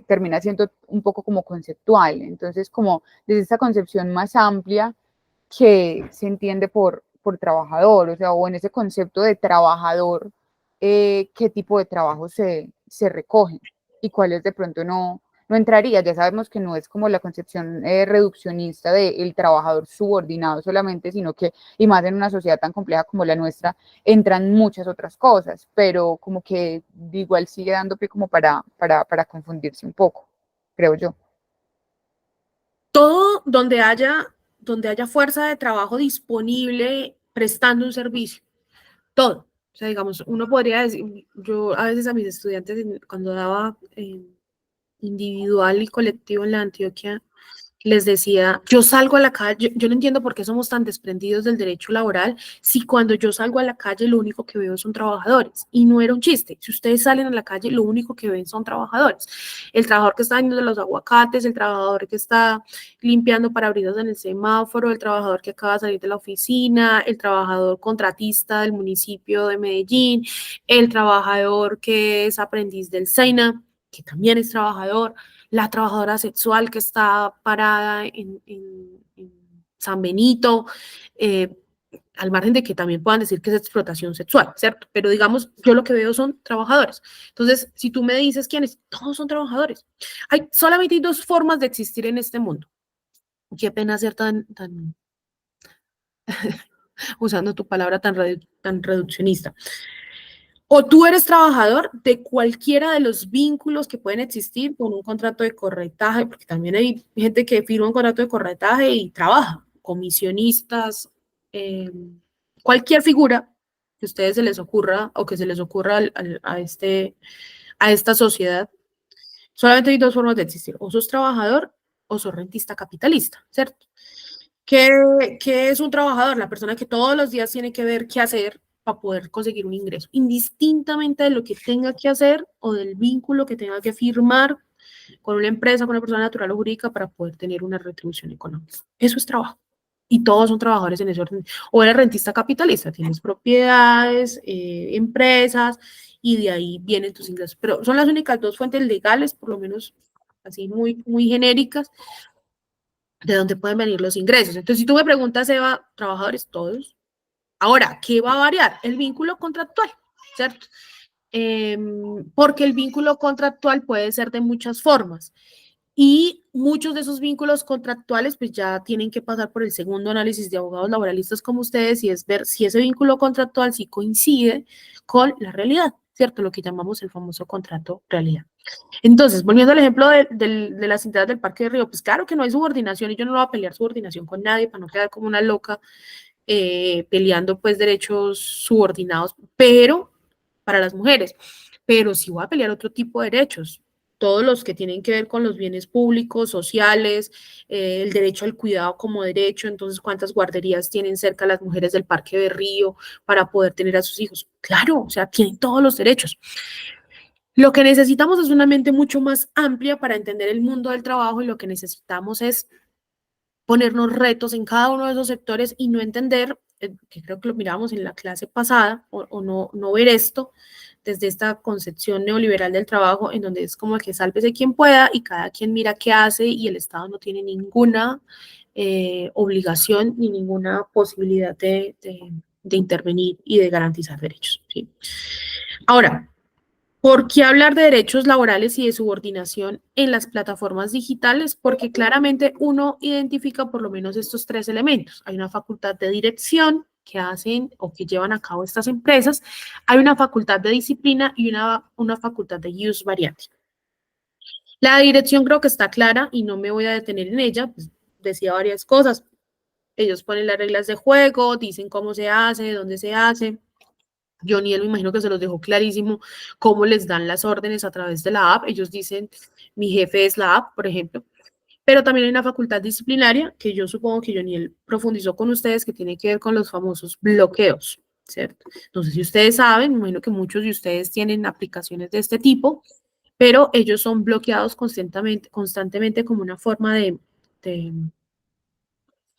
termina siendo un poco como conceptual. Entonces como desde esta concepción más amplia que se entiende por trabajador, o sea, o en ese concepto de trabajador, qué tipo de trabajo se recogen y cuáles de pronto no entraría. Ya sabemos que no es como la concepción reduccionista del trabajador subordinado solamente, sino que, y más en una sociedad tan compleja como la nuestra, entran muchas otras cosas, pero como que igual sigue dando pie como para confundirse un poco, creo yo. Todo donde haya fuerza de trabajo disponible prestando un servicio, todo. O sea, digamos, uno podría decir, yo a veces a mis estudiantes cuando daba individual y colectivo en la Antioquia, les decía, yo salgo a la calle, yo no entiendo por qué somos tan desprendidos del derecho laboral si cuando yo salgo a la calle lo único que veo son trabajadores. Y no era un chiste, si ustedes salen a la calle lo único que ven son trabajadores. El trabajador que está vendiendo los aguacates, el trabajador que está limpiando parabrisas en el semáforo, el trabajador que acaba de salir de la oficina, el trabajador contratista del municipio de Medellín, el trabajador que es aprendiz del SEINA, que también es trabajador, la trabajadora sexual que está parada en San Benito, al margen de que también puedan decir que es explotación sexual, ¿cierto? Pero digamos, yo lo que veo son trabajadores. Entonces, si tú me dices quiénes, todos son trabajadores. Solamente hay dos formas de existir en este mundo. Qué pena ser tan usando tu palabra tan reduccionista. O tú eres trabajador de cualquiera de los vínculos que pueden existir con un contrato de corretaje, porque también hay gente que firma un contrato de corretaje y trabaja, comisionistas, cualquier figura que a ustedes se les ocurra o que se les ocurra a esta sociedad. Solamente hay dos formas de existir, o sos trabajador o sos rentista capitalista, ¿cierto? ¿Qué es un trabajador? La persona que todos los días tiene que ver qué hacer para poder conseguir un ingreso, indistintamente de lo que tenga que hacer o del vínculo que tenga que firmar con una empresa, con una persona natural o jurídica para poder tener una retribución económica. Eso es trabajo. Y todos son trabajadores en ese orden. O eres rentista capitalista, tienes propiedades, empresas, y de ahí vienen tus ingresos. Pero son las únicas dos fuentes legales, por lo menos así muy genéricas, de dónde pueden venir los ingresos. Entonces, si tú me preguntas, Eva, trabajadores todos. Ahora, ¿qué va a variar? El vínculo contractual, ¿cierto? Porque el vínculo contractual puede ser de muchas formas y muchos de esos vínculos contractuales pues ya tienen que pasar por el segundo análisis de abogados laboralistas como ustedes y es ver si ese vínculo contractual sí coincide con la realidad, ¿cierto? Lo que llamamos el famoso contrato realidad. Entonces, volviendo al ejemplo de las entradas del Parque de Río, pues claro que no hay subordinación y yo no lo voy a pelear subordinación con nadie para no quedar como una loca peleando pues derechos subordinados, pero para las mujeres, pero sí voy a pelear otro tipo de derechos, todos los que tienen que ver con los bienes públicos, sociales, el derecho al cuidado como derecho, entonces cuántas guarderías tienen cerca las mujeres del Parque de Río para poder tener a sus hijos. Claro, o sea, tienen todos los derechos. Lo que necesitamos es una mente mucho más amplia para entender el mundo del trabajo y lo que necesitamos es ponernos retos en cada uno de esos sectores y no entender, que creo que lo miramos en la clase pasada, o no ver esto desde esta concepción neoliberal del trabajo, en donde es como que sálvese quien pueda y cada quien mira qué hace y el Estado no tiene ninguna obligación ni ninguna posibilidad de intervenir y de garantizar derechos. ¿Sí? Ahora, ¿por qué hablar de derechos laborales y de subordinación en las plataformas digitales? Porque claramente uno identifica por lo menos estos tres elementos. Hay una facultad de dirección que hacen o que llevan a cabo estas empresas, hay una facultad de disciplina y una facultad de use variante. La dirección creo que está clara y no me voy a detener en ella, pues decía varias cosas. Ellos ponen las reglas de juego, dicen cómo se hace, dónde se hace. Johnny, me imagino que se los dejó clarísimo cómo les dan las órdenes a través de la app. Ellos dicen, mi jefe es la app, por ejemplo. Pero también hay una facultad disciplinaria que yo supongo que Johnny profundizó con ustedes, que tiene que ver con los famosos bloqueos, ¿cierto? No sé si ustedes saben, me imagino que muchos de ustedes tienen aplicaciones de este tipo, pero ellos son bloqueados constantemente como una forma de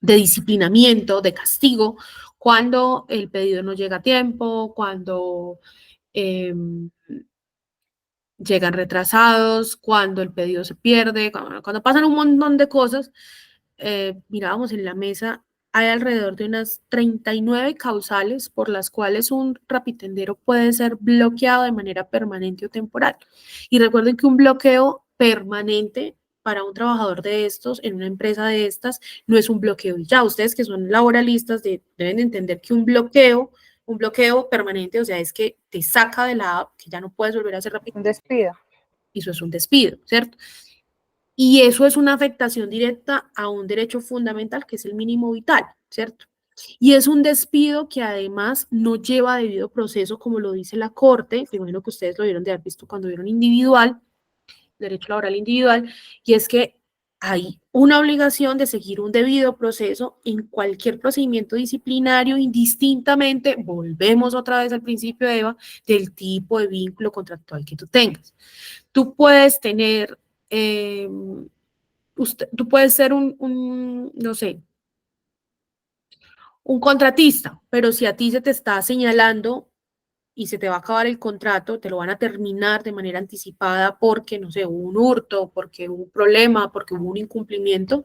disciplinamiento, de castigo, cuando el pedido no llega a tiempo, cuando llegan retrasados, cuando el pedido se pierde, cuando pasan un montón de cosas. Mirábamos en la mesa hay alrededor de unas 39 causales por las cuales un rapitendero puede ser bloqueado de manera permanente o temporal. Y recuerden que un bloqueo permanente para un trabajador de estos, en una empresa de estas, no es un bloqueo. Y ya ustedes que son laboralistas deben entender que un bloqueo permanente, o sea, es que te saca de la app, que ya no puedes volver a hacer Un despido. y eso es un despido, ¿cierto? Y eso es una afectación directa a un derecho fundamental que es el mínimo vital, ¿cierto? Y es un despido que además no lleva debido proceso, como lo dice la Corte, que imagino que ustedes lo vieron de haber visto cuando vieron individual, derecho laboral individual, y es que hay una obligación de seguir un debido proceso en cualquier procedimiento disciplinario, indistintamente, volvemos otra vez al principio, Eva, del tipo de vínculo contractual que tú tengas. Tú puedes tener, tú puedes ser no sé, un contratista, pero si a ti se te está señalando y se te va a acabar el contrato, te lo van a terminar de manera anticipada porque, no sé, hubo un hurto, porque hubo un problema, porque hubo un incumplimiento,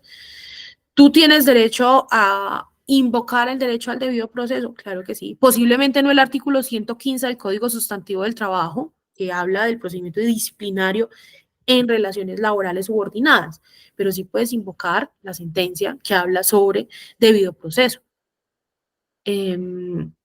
tú tienes derecho a invocar el derecho al debido proceso, claro que sí. Posiblemente no el artículo 115 del Código Sustantivo del Trabajo, que habla del procedimiento disciplinario en relaciones laborales subordinadas, pero sí puedes invocar la sentencia que habla sobre debido proceso.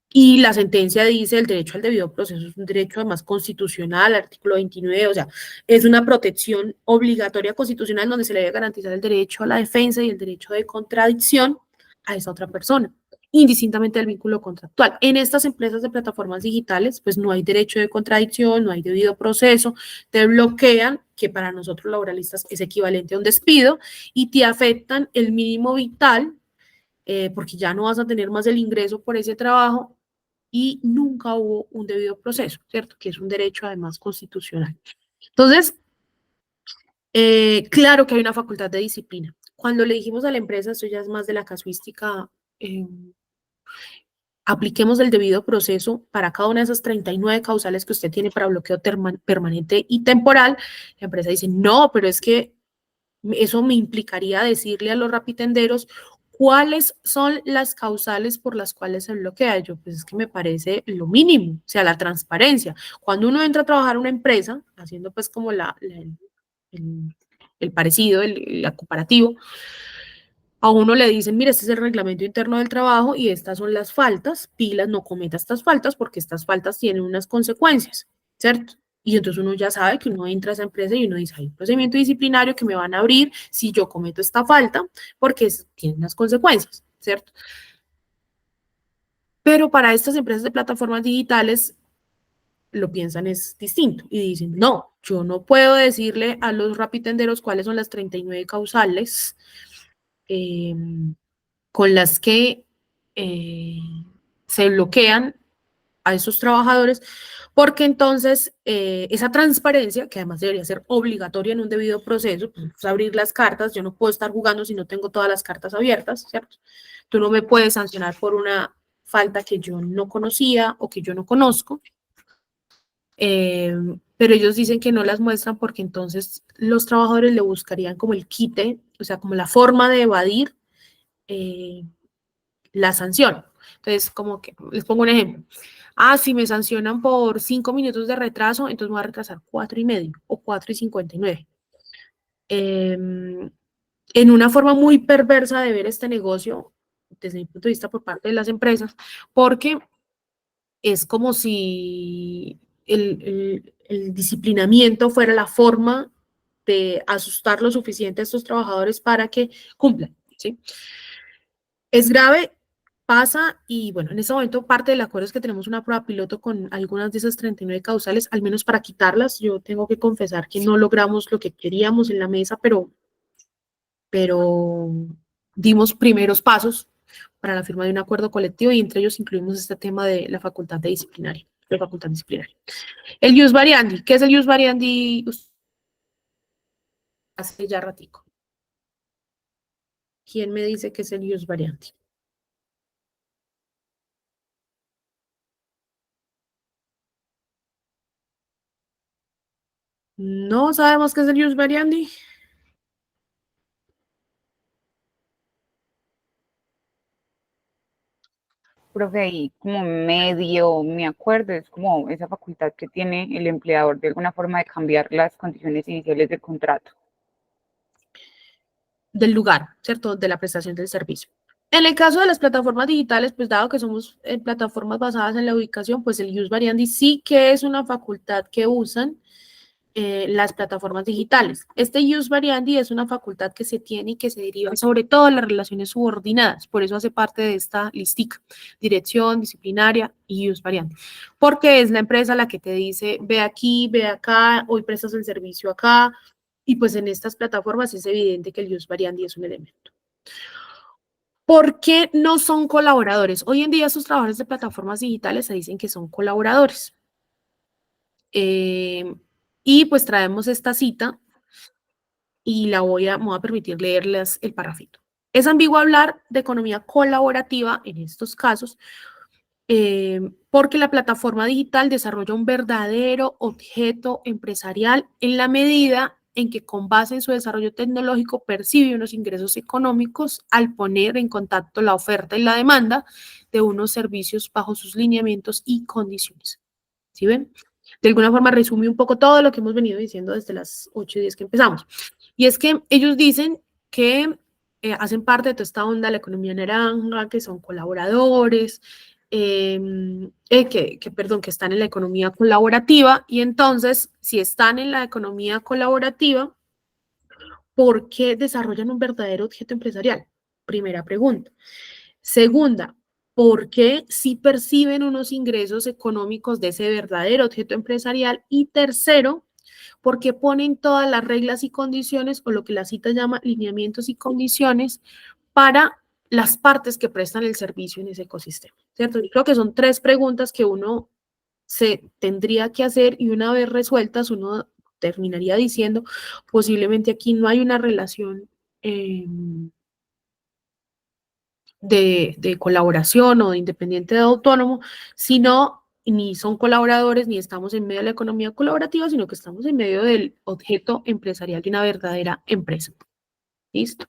Y la sentencia dice el derecho al debido proceso es un derecho además constitucional, artículo 29, o sea, es una protección obligatoria constitucional donde se le debe garantizar el derecho a la defensa y el derecho de contradicción a esa otra persona, indistintamente del vínculo contractual. En estas empresas de plataformas digitales, pues no hay derecho de contradicción, no hay debido proceso, te bloquean, que para nosotros laboralistas es equivalente a un despido, y te afectan el mínimo vital porque ya no vas a tener más el ingreso por ese trabajo y nunca hubo un debido proceso, ¿cierto? Que es un derecho además constitucional. Entonces, claro que hay una facultad de disciplina. Cuando le dijimos a la empresa, esto ya es más de la casuística, apliquemos el debido proceso para cada una de esas 39 causales que usted tiene para bloqueo permanente y temporal, la empresa dice, no, pero es que eso me implicaría decirle a los rapitenderos cuáles son las causales por las cuales se bloquea. Yo, pues es que me parece lo mínimo, o sea, la transparencia. Cuando uno entra a trabajar en una empresa, haciendo pues como el parecido, el comparativo, a uno le dicen, mire, este es el reglamento interno del trabajo y estas son las faltas, pilas, no cometa estas faltas porque estas faltas tienen unas consecuencias, ¿cierto? Y entonces uno ya sabe que uno entra a esa empresa y uno dice, hay un procedimiento disciplinario que me van a abrir si yo cometo esta falta porque tiene unas consecuencias, ¿cierto? Pero para estas empresas de plataformas digitales lo piensan es distinto y dicen, no, yo no puedo decirle a los rapitenderos cuáles son las 39 causales con las que se bloquean a esos trabajadores, porque entonces esa transparencia, que además debería ser obligatoria en un debido proceso, pues abrir las cartas, yo no puedo estar jugando si no tengo todas las cartas abiertas, ¿cierto? Tú no me puedes sancionar por una falta que yo no conocía o que yo no conozco, pero ellos dicen que no las muestran porque entonces los trabajadores le buscarían como el quite, o sea, como la forma de evadir la sanción. Entonces, como que, les pongo un ejemplo. Ah, si me sancionan por 5 minutos de retraso, entonces me voy a retrasar 4:30 o 4:59. En una forma muy perversa de ver este negocio, desde mi punto de vista por parte de las empresas, porque es como si el disciplinamiento fuera la forma de asustar lo suficiente a estos trabajadores para que cumplan, ¿sí? Es grave, pasa y bueno, en este momento parte del acuerdo es que tenemos una prueba piloto con algunas de esas 39 causales, al menos para quitarlas. Yo tengo que confesar que no logramos lo que queríamos en la mesa, pero dimos primeros pasos para la firma de un acuerdo colectivo y entre ellos incluimos este tema de la facultad de disciplinaria, la facultad disciplinaria. El ius variandi, ¿qué es el ius variandi? Hace ya ratico. ¿Quién me dice qué es el ius variandi? No sabemos qué es el ius variandi. profe, ahí como medio me acuerdo, es como esa facultad que tiene el empleador de alguna forma de cambiar las condiciones iniciales del contrato. Del lugar, ¿cierto? De la prestación del servicio. En el caso de las plataformas digitales, pues dado que somos plataformas basadas en la ubicación, pues el Ius Variandi sí que es una facultad que usan las plataformas digitales. Este Ius Variandi es una facultad que se tiene y que se deriva sobre todo de las relaciones subordinadas, por eso hace parte de esta listica, dirección, disciplinaria y Ius Variandi, porque es la empresa la que te dice, ve aquí, ve acá, hoy prestas el servicio acá, y pues en estas plataformas es evidente que el Ius Variandi es un elemento. ¿Por qué no son colaboradores? Hoy en día esos trabajadores de plataformas digitales se dicen que son colaboradores. Y pues traemos esta cita y me voy a permitir leerles el parrafito. Es ambiguo hablar de economía colaborativa en estos casos porque la plataforma digital desarrolla un verdadero objeto empresarial en la medida en que con base en su desarrollo tecnológico percibe unos ingresos económicos al poner en contacto la oferta y la demanda de unos servicios bajo sus lineamientos y condiciones. ¿Sí ven? De alguna forma resume un poco todo lo que hemos venido diciendo desde las 8:10 que empezamos. Y es que ellos dicen que hacen parte de toda esta onda de la economía naranja, que son colaboradores, que están en la economía colaborativa, y entonces, si están en la economía colaborativa, ¿por qué desarrollan un verdadero objeto empresarial? Primera pregunta. Segunda, ¿por qué si perciben unos ingresos económicos de ese verdadero objeto empresarial? Y tercero, ¿por qué ponen todas las reglas y condiciones, o lo que la cita llama lineamientos y condiciones, para las partes que prestan el servicio en ese ecosistema? ¿Cierto? Yo creo que son 3 preguntas que uno se tendría que hacer, y una vez resueltas uno terminaría diciendo, posiblemente aquí no hay una relación de colaboración o de independiente de autónomo, sino ni son colaboradores ni estamos en medio de la economía colaborativa, sino que estamos en medio del objeto empresarial de una verdadera empresa. ¿Listo?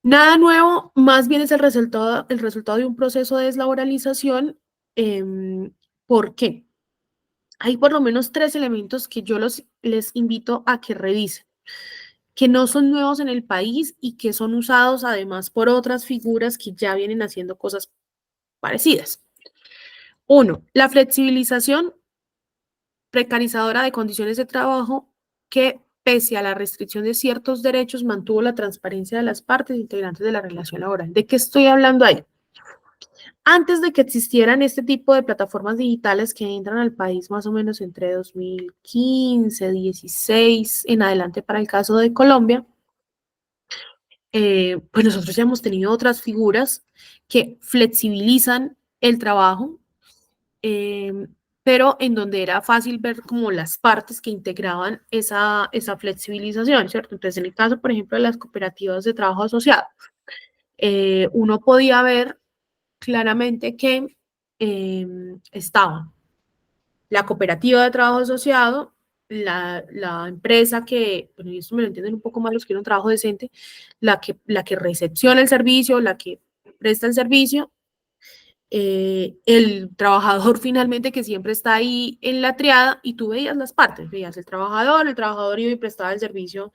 Nada nuevo, más bien es el resultado de un proceso de deslaboralización. ¿Por qué? Hay por lo menos 3 elementos que yo les invito a que revisen, que no son nuevos en el país y que son usados además por otras figuras que ya vienen haciendo cosas parecidas. 1, la flexibilización precarizadora de condiciones de trabajo que, pese a la restricción de ciertos derechos, mantuvo la transparencia de las partes integrantes de la relación laboral. ¿De qué estoy hablando ahí? Antes de que existieran este tipo de plataformas digitales que entran al país más o menos entre 2015, 16 en adelante para el caso de Colombia, pues nosotros ya hemos tenido otras figuras que flexibilizan el trabajo, pero en donde era fácil ver como las partes que integraban esa flexibilización, ¿cierto? Entonces, en el caso, por ejemplo, de las cooperativas de trabajo asociado, uno podía ver claramente que estaba la cooperativa de trabajo asociado, la empresa que, bueno, y esto me lo entienden un poco más los que quieren un trabajo decente, la que recepciona el servicio, la que presta el servicio, el trabajador finalmente que siempre está ahí en la triada, y tú veías las partes, veías el trabajador iba y prestaba el servicio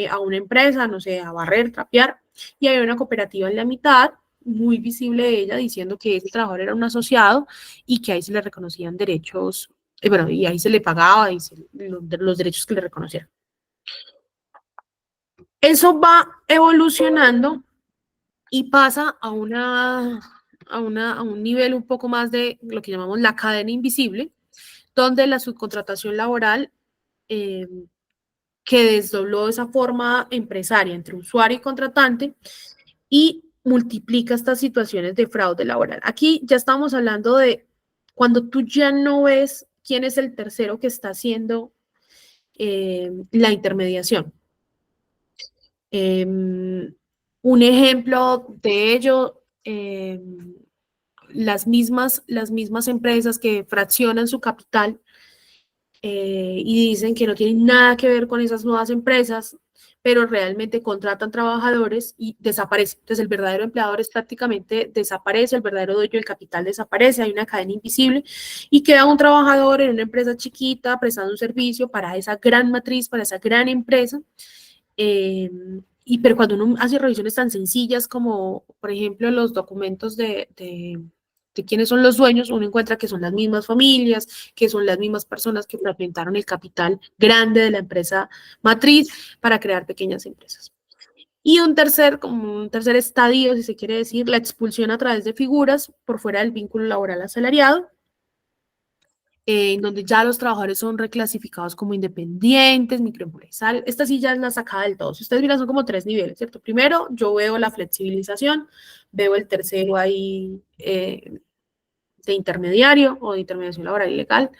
a una empresa, no sé, a barrer, trapear, y había una cooperativa en la mitad, muy visible de ella, diciendo que ese trabajador era un asociado y que ahí se le reconocían derechos, bueno, y ahí se le pagaba y los derechos que le reconocieran. Eso va evolucionando y pasa a un nivel un poco más de lo que llamamos la cadena invisible, donde la subcontratación laboral que desdobló esa forma empresaria entre usuario y contratante y multiplica estas situaciones de fraude laboral. Aquí ya estamos hablando de cuando tú ya no ves quién es el tercero que está haciendo la intermediación. Un ejemplo de ello, las mismas empresas que fraccionan su capital y dicen que no tienen nada que ver con esas nuevas empresas, pero realmente contratan trabajadores y desaparecen. Entonces el verdadero empleador es prácticamente desaparece, el verdadero dueño del capital desaparece, hay una cadena invisible y queda un trabajador en una empresa chiquita prestando un servicio para esa gran matriz, para esa gran empresa. Pero cuando uno hace revisiones tan sencillas como, por ejemplo, los documentos de quiénes son los dueños, uno encuentra que son las mismas familias, que son las mismas personas que fragmentaron el capital grande de la empresa matriz para crear pequeñas empresas. Y como un tercer estadio, si se quiere decir, la expulsión a través de figuras por fuera del vínculo laboral asalariado, en donde ya los trabajadores son reclasificados como independientes, microempresarios. Esta sí ya es la sacada del todo. Si ustedes miran, son como 3 niveles, ¿cierto? Primero, yo veo la flexibilización, veo el tercero ahí de intermediario o de intermediación laboral y legal.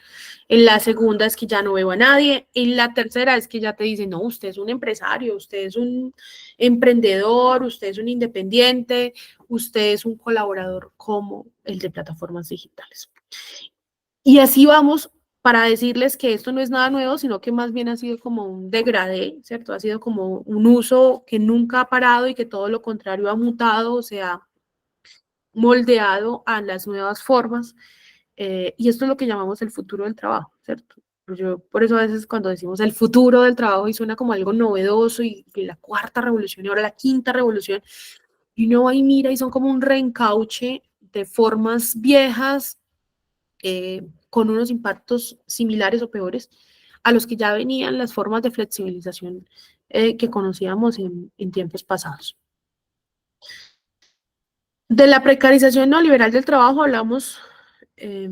En la segunda es que ya no veo a nadie. En la tercera es que ya te dicen, no, usted es un empresario, usted es un emprendedor, usted es un independiente, usted es un colaborador como el de plataformas digitales. Y así vamos para decirles que esto no es nada nuevo, sino que más bien ha sido como un degradé, ¿cierto? Ha sido como un uso que nunca ha parado y que todo lo contrario ha mutado, o sea, moldeado a las nuevas formas. Y esto es lo que llamamos el futuro del trabajo, ¿cierto? Por eso a veces cuando decimos el futuro del trabajo y suena como algo novedoso y la cuarta revolución y ahora la quinta revolución, y uno va y mira y son como un reencauche de formas viejas, con unos impactos similares o peores a los que ya venían las formas de flexibilización que conocíamos en tiempos pasados. De la precarización neoliberal del trabajo hablamos, si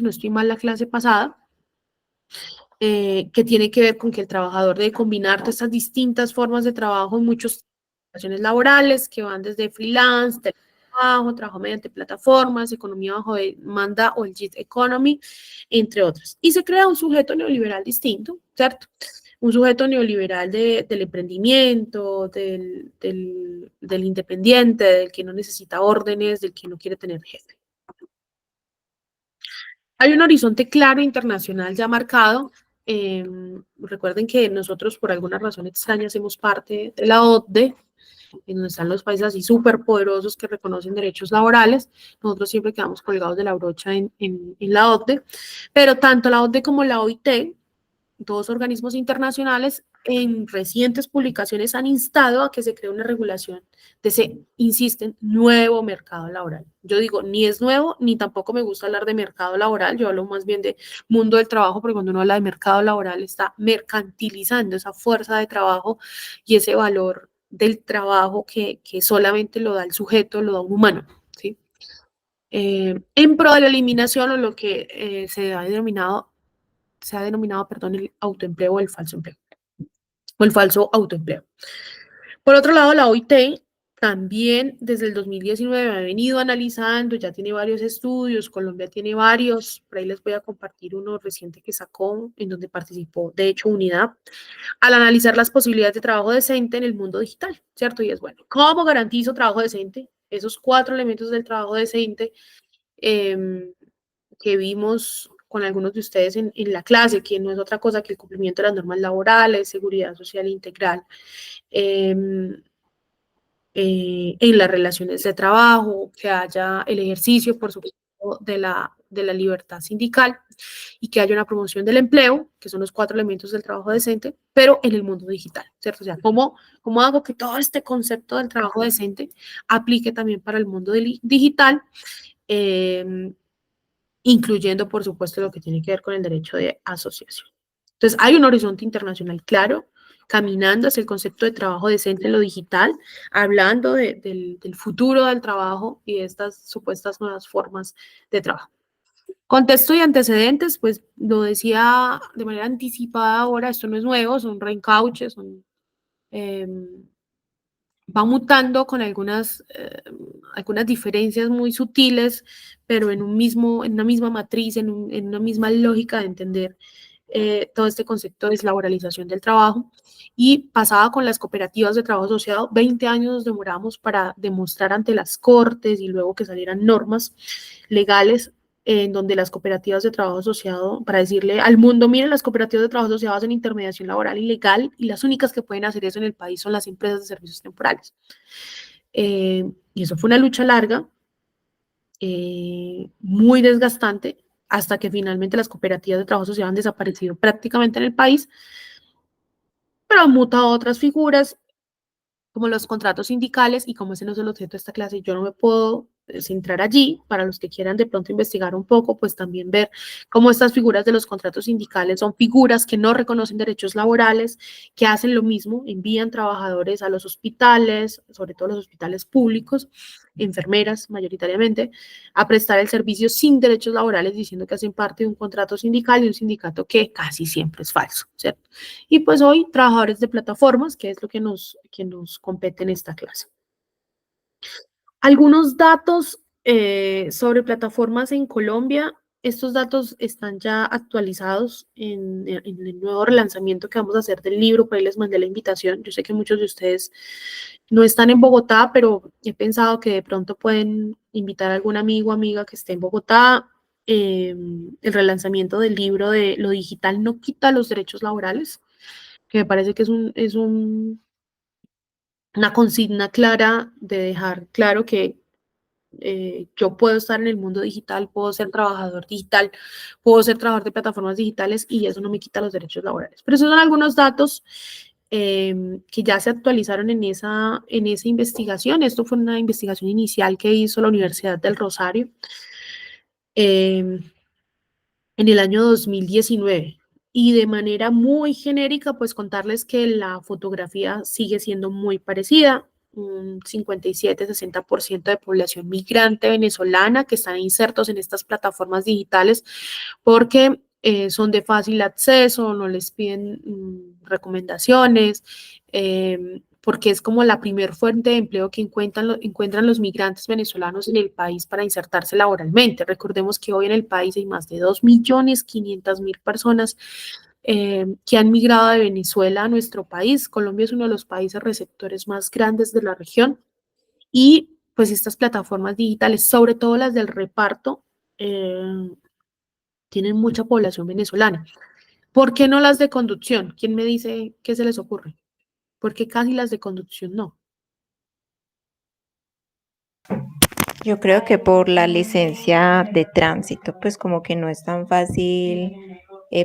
no estoy mal, la clase pasada, que tiene que ver con que el trabajador debe combinar todas estas distintas formas de trabajo en muchas situaciones laborales que van desde freelance, trabajo mediante plataformas, economía bajo demanda o el gig economy, entre otras. Y se crea un sujeto neoliberal distinto, ¿cierto? Un sujeto neoliberal del emprendimiento, del independiente, del que no necesita órdenes, del que no quiere tener jefe. Hay un horizonte claro internacional ya marcado. Recuerden que nosotros, por alguna razón extraña, hacemos parte de la OCDE, en donde están los países así súper poderosos que reconocen derechos laborales. Nosotros siempre quedamos colgados de la brocha en la OCDE, pero tanto la OCDE como la OIT, dos organismos internacionales, en recientes publicaciones han instado a que se cree una regulación de ese, insisten, nuevo mercado laboral. Yo digo, ni es nuevo, ni tampoco me gusta hablar de mercado laboral, yo hablo más bien de mundo del trabajo, porque cuando uno habla de mercado laboral está mercantilizando esa fuerza de trabajo y ese valor del trabajo que solamente lo da el sujeto, lo da un humano, ¿sí? En pro de la eliminación o lo que se ha denominado, el autoempleo o el falso empleo, o el falso autoempleo. Por otro lado, la OIT también desde el 2019 ha venido analizando, ya tiene varios estudios, Colombia tiene varios, por ahí les voy a compartir uno reciente que sacó, en donde participó, de hecho, Unidad, al analizar las posibilidades de trabajo decente en el mundo digital, ¿cierto? Y es bueno, ¿cómo garantizo trabajo decente? Esos 4 elementos del trabajo decente que vimos con algunos de ustedes en la clase, que no es otra cosa que el cumplimiento de las normas laborales, seguridad social integral, en las relaciones de trabajo, que haya el ejercicio, por supuesto, de la libertad sindical y que haya una promoción del empleo, que son los 4 elementos del trabajo decente, pero en el mundo digital, ¿cierto? O sea, ¿cómo hago que todo este concepto del trabajo decente aplique también para el mundo digital? Incluyendo, por supuesto, lo que tiene que ver con el derecho de asociación. Entonces, hay un horizonte internacional claro, caminando hacia el concepto de trabajo decente en lo digital, hablando del futuro del trabajo y de estas supuestas nuevas formas de trabajo. Contexto y antecedentes, pues lo decía de manera anticipada ahora, esto no es nuevo, son reencauches, va mutando con algunas diferencias muy sutiles, pero en una misma matriz, en una misma lógica de entender todo este concepto de deslaboralización del trabajo. Y pasaba con las cooperativas de trabajo asociado, 20 años nos demoramos para demostrar ante las cortes y luego que salieran normas legales en donde las cooperativas de trabajo asociado, para decirle al mundo, miren, las cooperativas de trabajo asociado hacen intermediación laboral ilegal y las únicas que pueden hacer eso en el país son las empresas de servicios temporales. Y eso fue una lucha larga, muy desgastante, hasta que finalmente las cooperativas de trabajo asociado han desaparecido prácticamente en el país, pero han mutado otras figuras, como los contratos sindicales, y como ese no es el objeto de esta clase, yo no me puedo centrar allí. Para los que quieran de pronto investigar un poco, pues también ver cómo estas figuras de los contratos sindicales son figuras que no reconocen derechos laborales, que hacen lo mismo, envían trabajadores a los hospitales, sobre todo los hospitales públicos, enfermeras mayoritariamente, a prestar el servicio sin derechos laborales, diciendo que hacen parte de un contrato sindical y un sindicato que casi siempre es falso, ¿cierto? Y pues hoy, trabajadores de plataformas, que es lo que nos compete en esta clase. Algunos datos sobre plataformas en Colombia. Estos datos están ya actualizados en el nuevo relanzamiento que vamos a hacer del libro. Por ahí les mandé la invitación. Yo sé que muchos de ustedes no están en Bogotá, pero he pensado que de pronto pueden invitar a algún amigo o amiga que esté en Bogotá. El relanzamiento del libro de Lo digital no quita los derechos laborales, que me parece que es una consigna clara de dejar claro que yo puedo estar en el mundo digital, puedo ser trabajador digital, puedo ser trabajador de plataformas digitales y eso no me quita los derechos laborales. Pero esos son algunos datos que ya se actualizaron en esa investigación. Esto fue una investigación inicial que hizo la Universidad del Rosario en el año 2019. Y de manera muy genérica, pues contarles que la fotografía sigue siendo muy parecida. Un 57-60% de población migrante venezolana que están insertos en estas plataformas digitales porque son de fácil acceso, no les piden recomendaciones, porque es como la primer fuente de empleo que encuentran los migrantes venezolanos en el país para insertarse laboralmente. Recordemos que hoy en el país hay más de 2.500.000 personas que han migrado de Venezuela a nuestro país. Colombia es uno de los países receptores más grandes de la región y pues estas plataformas digitales, sobre todo las del reparto, tienen mucha población venezolana. ¿Por qué no las de conducción? ¿Quién me dice qué se les ocurre? ¿Por qué casi las de conducción no? Yo creo que por la licencia de tránsito, pues como que no es tan fácil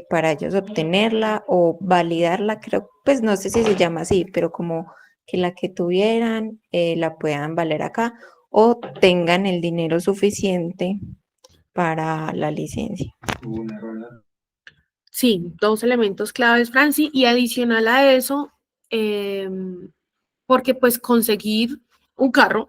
para ellos obtenerla o validarla, creo, pues no sé si se llama así, pero como que la que tuvieran la puedan valer acá o tengan el dinero suficiente para la licencia. Sí, dos elementos claves, Franci, y adicional a eso, porque pues conseguir un carro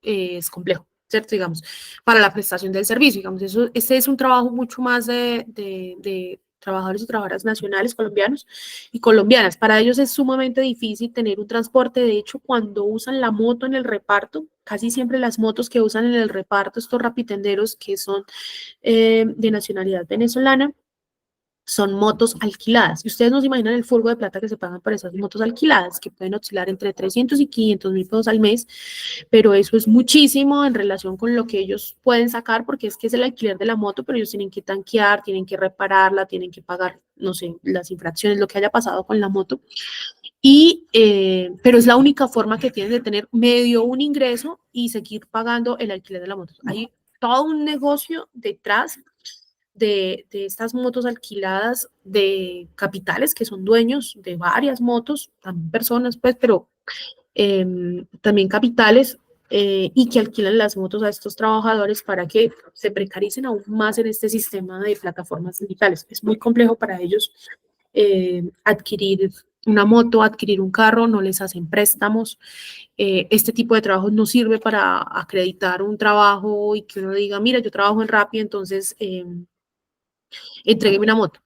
es complejo, ¿cierto? Digamos, para la prestación del servicio, digamos, este es un trabajo mucho más de trabajadores y trabajadoras nacionales colombianos y colombianas. Para ellos es sumamente difícil tener un transporte. De hecho, cuando usan la moto en el reparto, casi siempre las motos que usan en el reparto, estos rapitenderos que son de nacionalidad venezolana, son motos alquiladas. Y ustedes no se imaginan el furgo de plata que se pagan por esas motos alquiladas, que pueden oscilar entre 300 y 500.000 pesos al mes, pero eso es muchísimo en relación con lo que ellos pueden sacar, porque es que es el alquiler de la moto, pero ellos tienen que tanquear, tienen que repararla, tienen que pagar, no sé, las infracciones, lo que haya pasado con la moto. Pero es la única forma que tienen de tener medio un ingreso y seguir pagando el alquiler de la moto. Hay todo un negocio detrás de estas motos alquiladas de capitales que son dueños de varias motos, también personas, pues, pero también capitales y que alquilan las motos a estos trabajadores para que se precaricen aún más en este sistema de plataformas digitales. Es muy complejo para ellos adquirir una moto, adquirir un carro, no les hacen préstamos. Este tipo de trabajo no sirve para acreditar un trabajo y que uno diga, mira, yo trabajo en Rappi, entonces entrégueme una moto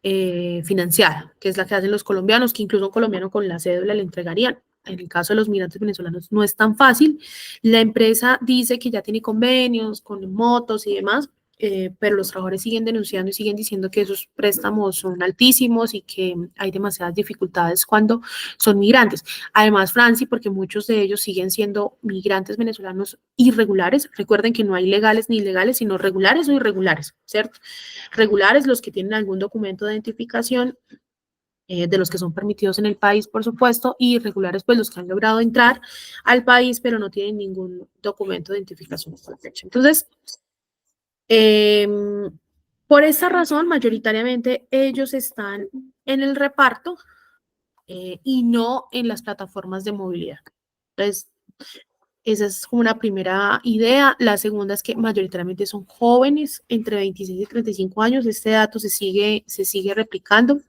financiada, que es la que hacen los colombianos, que incluso un colombiano con la cédula le entregarían. En el caso de los migrantes venezolanos no es tan fácil. La empresa dice que ya tiene convenios con motos y demás, pero los trabajadores siguen denunciando y siguen diciendo que esos préstamos son altísimos y que hay demasiadas dificultades cuando son migrantes. Además, Franci, porque muchos de ellos siguen siendo migrantes venezolanos irregulares. Recuerden que no hay legales ni ilegales, sino regulares o irregulares, ¿cierto? Regulares, los que tienen algún documento de identificación, de los que son permitidos en el país, por supuesto, y irregulares, pues los que han logrado entrar al país, pero no tienen ningún documento de identificación hasta la fecha. Entonces, por esa razón, mayoritariamente ellos están en el reparto y no en las plataformas de movilidad. Entonces, esa es como una primera idea. La segunda es que mayoritariamente son jóvenes entre 26 y 35 años. Este dato se sigue replicando.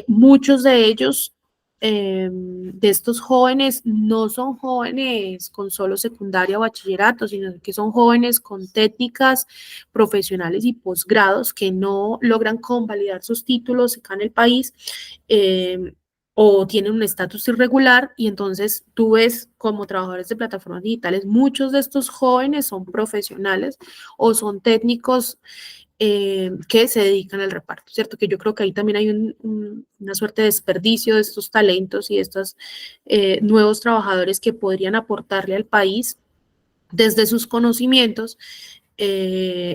Muchos de ellos, de estos jóvenes, no son jóvenes con solo secundaria o bachillerato, sino que son jóvenes con técnicas profesionales y posgrados que no logran convalidar sus títulos acá en el país, o tienen un estatus irregular, y entonces tú ves como trabajadores de plataformas digitales, muchos de estos jóvenes son profesionales o son técnicos que se dedican al reparto, ¿cierto? Que yo creo que ahí también hay una suerte de desperdicio de estos talentos y de estos nuevos trabajadores que podrían aportarle al país desde sus conocimientos,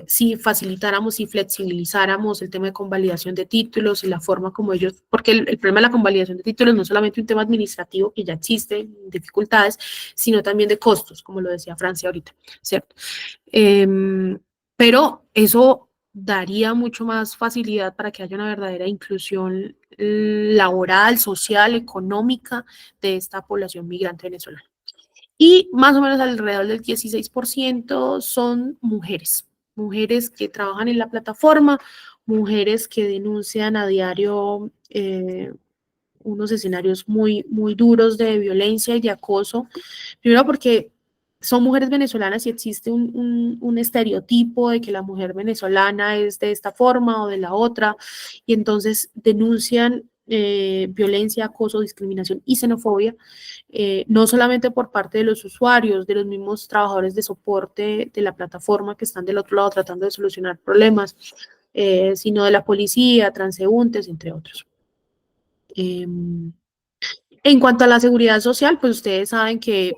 si facilitáramos y flexibilizáramos el tema de convalidación de títulos y la forma como ellos, porque el problema de la convalidación de títulos no es solamente un tema administrativo que ya existe, dificultades, sino también de costos, como lo decía Francia ahorita, ¿cierto? Pero eso daría mucho más facilidad para que haya una verdadera inclusión laboral, social, económica de esta población migrante venezolana. Y más o menos alrededor del 16% son mujeres, mujeres que trabajan en la plataforma, mujeres que denuncian a diario unos escenarios muy, muy duros de violencia y de acoso. Primero porque son mujeres venezolanas y existe un estereotipo de que la mujer venezolana es de esta forma o de la otra, y entonces denuncian violencia, acoso, discriminación y xenofobia, no solamente por parte de los usuarios, de los mismos trabajadores de soporte de la plataforma que están del otro lado tratando de solucionar problemas, sino de la policía, transeúntes, entre otros. En cuanto a la seguridad social, pues ustedes saben que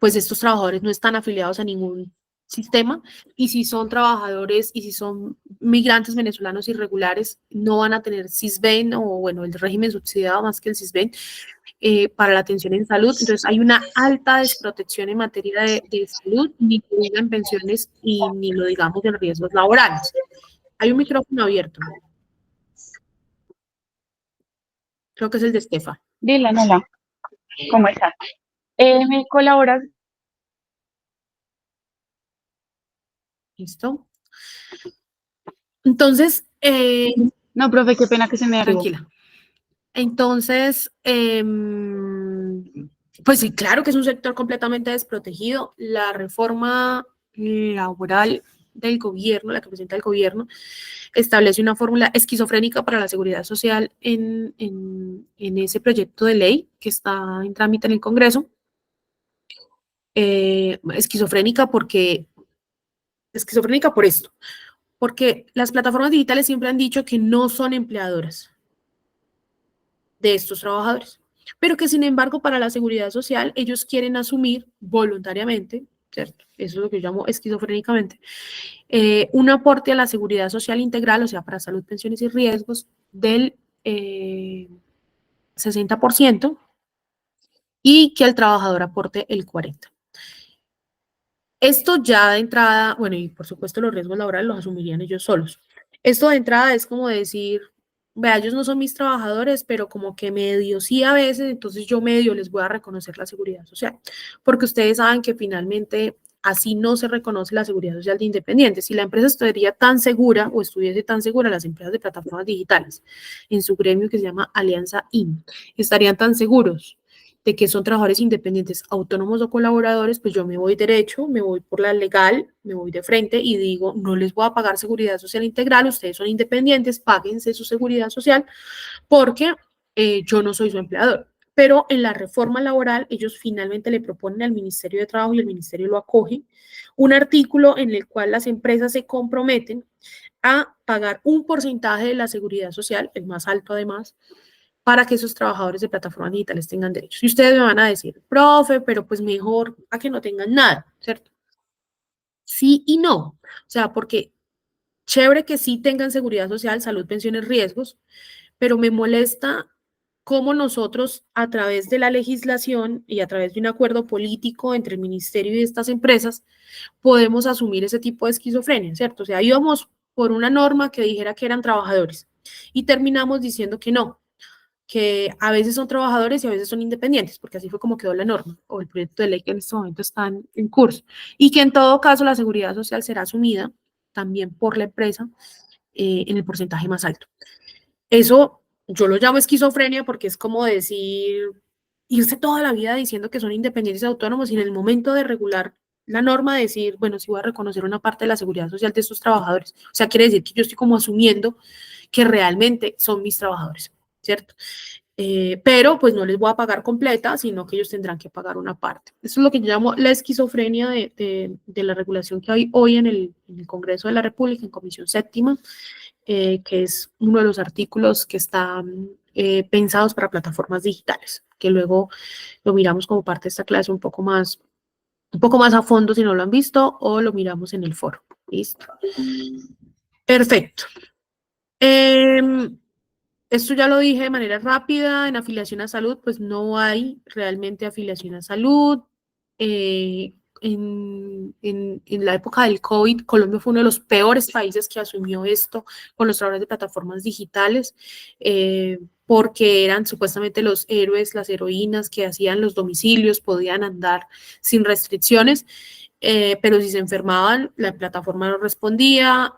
pues estos trabajadores no están afiliados a ningún sistema, y si son trabajadores y si son migrantes venezolanos irregulares, no van a tener CISBEN, o bueno, el régimen subsidiado más que el CISBEN, para la atención en salud. Entonces hay una alta desprotección en materia de salud, ni lo diga en pensiones y ni lo digamos en riesgos laborales. Hay un micrófono abierto. Creo que es el de Estefa. Dylan, hola, ¿cómo estás? ¿Me colaboras? ¿Listo? Entonces, No, profe, qué pena que se me derribó. tranquila. Entonces, pues sí, claro que es un sector completamente desprotegido. La reforma laboral del gobierno, la que presenta el gobierno, establece una fórmula esquizofrénica para la seguridad social en ese proyecto de ley que está en trámite en el Congreso. Esquizofrénica por esto, porque las plataformas digitales siempre han dicho que no son empleadoras de estos trabajadores, pero que sin embargo para la seguridad social ellos quieren asumir voluntariamente, ¿cierto? Eso es lo que yo llamo esquizofrénicamente, un aporte a la seguridad social integral, o sea, para salud, pensiones y riesgos del 60%, y que el trabajador aporte el 40%. Esto ya de entrada, bueno, y por supuesto los riesgos laborales los asumirían ellos solos. Esto de entrada es como decir, vea, ellos no son mis trabajadores, pero como que medio sí a veces, entonces yo medio les voy a reconocer la seguridad social, porque ustedes saben que finalmente así no se reconoce la seguridad social de independientes. Si la empresa estuviera tan segura o estuviese tan segura, las empresas de plataformas digitales en su gremio que se llama Alianza IN, estarían tan seguros de que son trabajadores independientes, autónomos o colaboradores, pues yo me voy derecho, me voy por la legal, me voy de frente y digo, no les voy a pagar seguridad social integral, ustedes son independientes, páguense su seguridad social, porque yo no soy su empleador. pero en la reforma laboral ellos finalmente le proponen al Ministerio de Trabajo y el Ministerio lo acoge, un artículo en el cual las empresas se comprometen a pagar un porcentaje de la seguridad social, el más alto además, para que esos trabajadores de plataformas digitales tengan derechos. Y ustedes me van a decir, profe, pero pues mejor a que no tengan nada, ¿cierto? Sí y no. O sea, porque chévere que sí tengan seguridad social, salud, pensiones, riesgos, pero me molesta cómo nosotros, a través de la legislación y a través de un acuerdo político entre el ministerio y estas empresas, podemos asumir ese tipo de esquizofrenia, ¿cierto? O sea, íbamos por una norma que dijera que eran trabajadores y terminamos diciendo que no, que a veces son trabajadores y a veces son independientes, porque así fue como quedó la norma o el proyecto de ley que en este momento está en curso, y que en todo caso la seguridad social será asumida también por la empresa en el porcentaje más alto. Eso yo lo llamo esquizofrenia porque es como decir, irse toda la vida diciendo que son independientes y autónomos y en el momento de regular la norma decir, bueno, sí voy a reconocer una parte de la seguridad social de estos trabajadores. O sea, quiere decir que yo estoy como asumiendo que realmente son mis trabajadores, ¿cierto? Pero pues no les voy a pagar completa, sino que ellos tendrán que pagar una parte. Eso es lo que yo llamo la esquizofrenia de la regulación que hay hoy en el Congreso de la República, en Comisión Séptima, que es uno de los artículos que están pensados para plataformas digitales, que luego lo miramos como parte de esta clase un poco más a fondo si no lo han visto, o lo miramos en el foro. ¿Listo? Perfecto. Esto ya lo dije de manera rápida, en afiliación a salud, pues no hay realmente afiliación a salud. En la época del COVID, Colombia fue uno de los peores países que asumió esto con los trabajadores de plataformas digitales, porque eran supuestamente los héroes, las heroínas que hacían los domicilios, podían andar sin restricciones, pero si se enfermaban, la plataforma no respondía,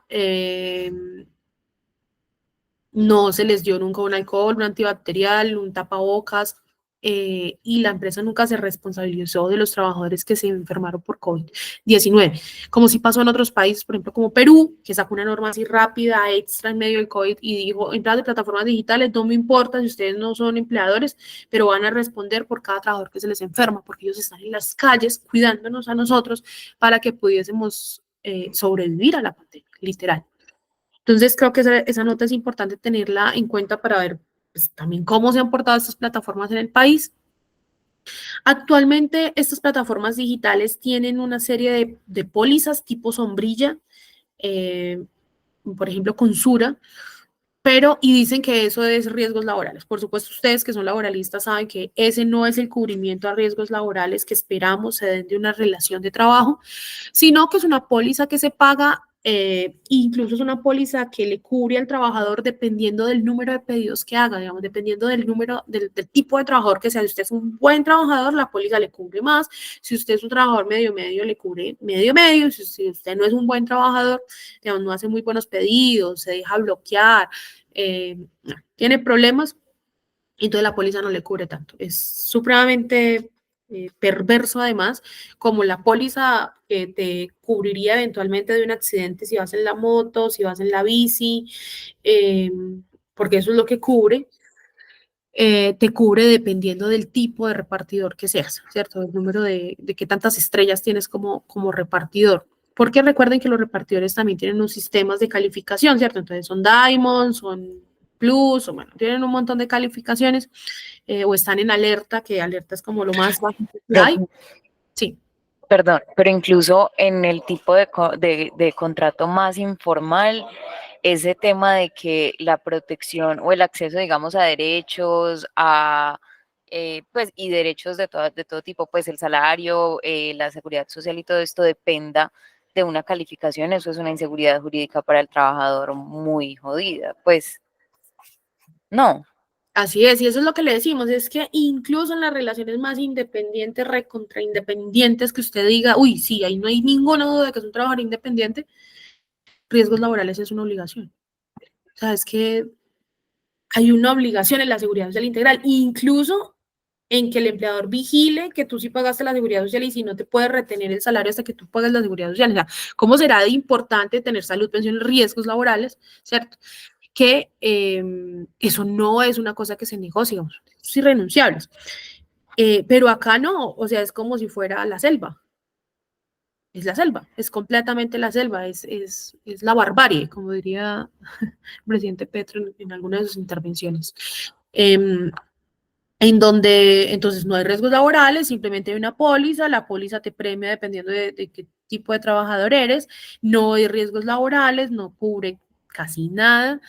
no se les dio nunca un alcohol, un antibacterial, un tapabocas, y la empresa nunca se responsabilizó de los trabajadores que se enfermaron por COVID-19, como sí pasó en otros países, por ejemplo, como Perú, que sacó una norma así rápida, extra en medio del COVID, y dijo, entradas de plataformas digitales, no me importa si ustedes no son empleadores, pero van a responder por cada trabajador que se les enferma, porque ellos están en las calles cuidándonos a nosotros para que pudiésemos sobrevivir a la pandemia, literal. Entonces, creo que esa nota es importante tenerla en cuenta para ver pues, también cómo se han portado estas plataformas en el país. Actualmente, estas plataformas digitales tienen una serie de pólizas tipo sombrilla, por ejemplo, con Sura, y dicen que eso es riesgos laborales. Por supuesto, ustedes que son laboralistas saben que ese no es el cubrimiento a riesgos laborales que esperamos se den de una relación de trabajo, sino que es una póliza que se paga, incluso es una póliza que le cubre al trabajador dependiendo del número de pedidos que haga, digamos, dependiendo del número, del tipo de trabajador que sea. Si usted es un buen trabajador, la póliza le cubre más. Si usted es un trabajador medio, le cubre medio. Si usted no es un buen trabajador, digamos, no hace muy buenos pedidos, se deja bloquear, tiene problemas, entonces la póliza no le cubre tanto. Es supremamente perverso además, como la póliza que te cubriría eventualmente de un accidente si vas en la moto, si vas en la bici, porque eso es lo que cubre. Te cubre dependiendo del tipo de repartidor que seas, ¿cierto? El número de qué tantas estrellas tienes como repartidor. Porque recuerden que los repartidores también tienen unos sistemas de calificación, ¿cierto? Entonces son Diamond, son Plus, o bueno, tienen un montón de calificaciones, o están en alerta, que alerta es como lo más básico que hay. Sí. Perdón, pero incluso en el tipo de contrato más informal, ese tema de que la protección o el acceso, digamos, a derechos, pues, y derechos de todo tipo, pues el salario, la seguridad social y todo esto dependa de una calificación, eso es una inseguridad jurídica para el trabajador muy jodida, pues, no. Así es, y eso es lo que le decimos, es que incluso en las relaciones más independientes, recontra independientes, que usted diga, uy, sí, ahí no hay ninguna duda de que es un trabajador independiente, riesgos laborales es una obligación. O sea, es que hay una obligación en la seguridad social integral, incluso en que el empleador vigile que tú sí pagaste la seguridad social y si no te puede retener el salario hasta que tú pagues la seguridad social. O sea, ¿cómo será de importante tener salud, pensiones, riesgos laborales, cierto? que eso no es una cosa que se negocia, es irrenunciable. Pero acá no, o sea, es como si fuera la selva. Es la selva, es completamente la selva, es la barbarie, como diría el presidente Petro en alguna de sus intervenciones. En donde entonces no hay riesgos laborales, simplemente hay una póliza, la póliza te premia dependiendo de qué tipo de trabajador eres, no hay riesgos laborales, no cubre casi nada,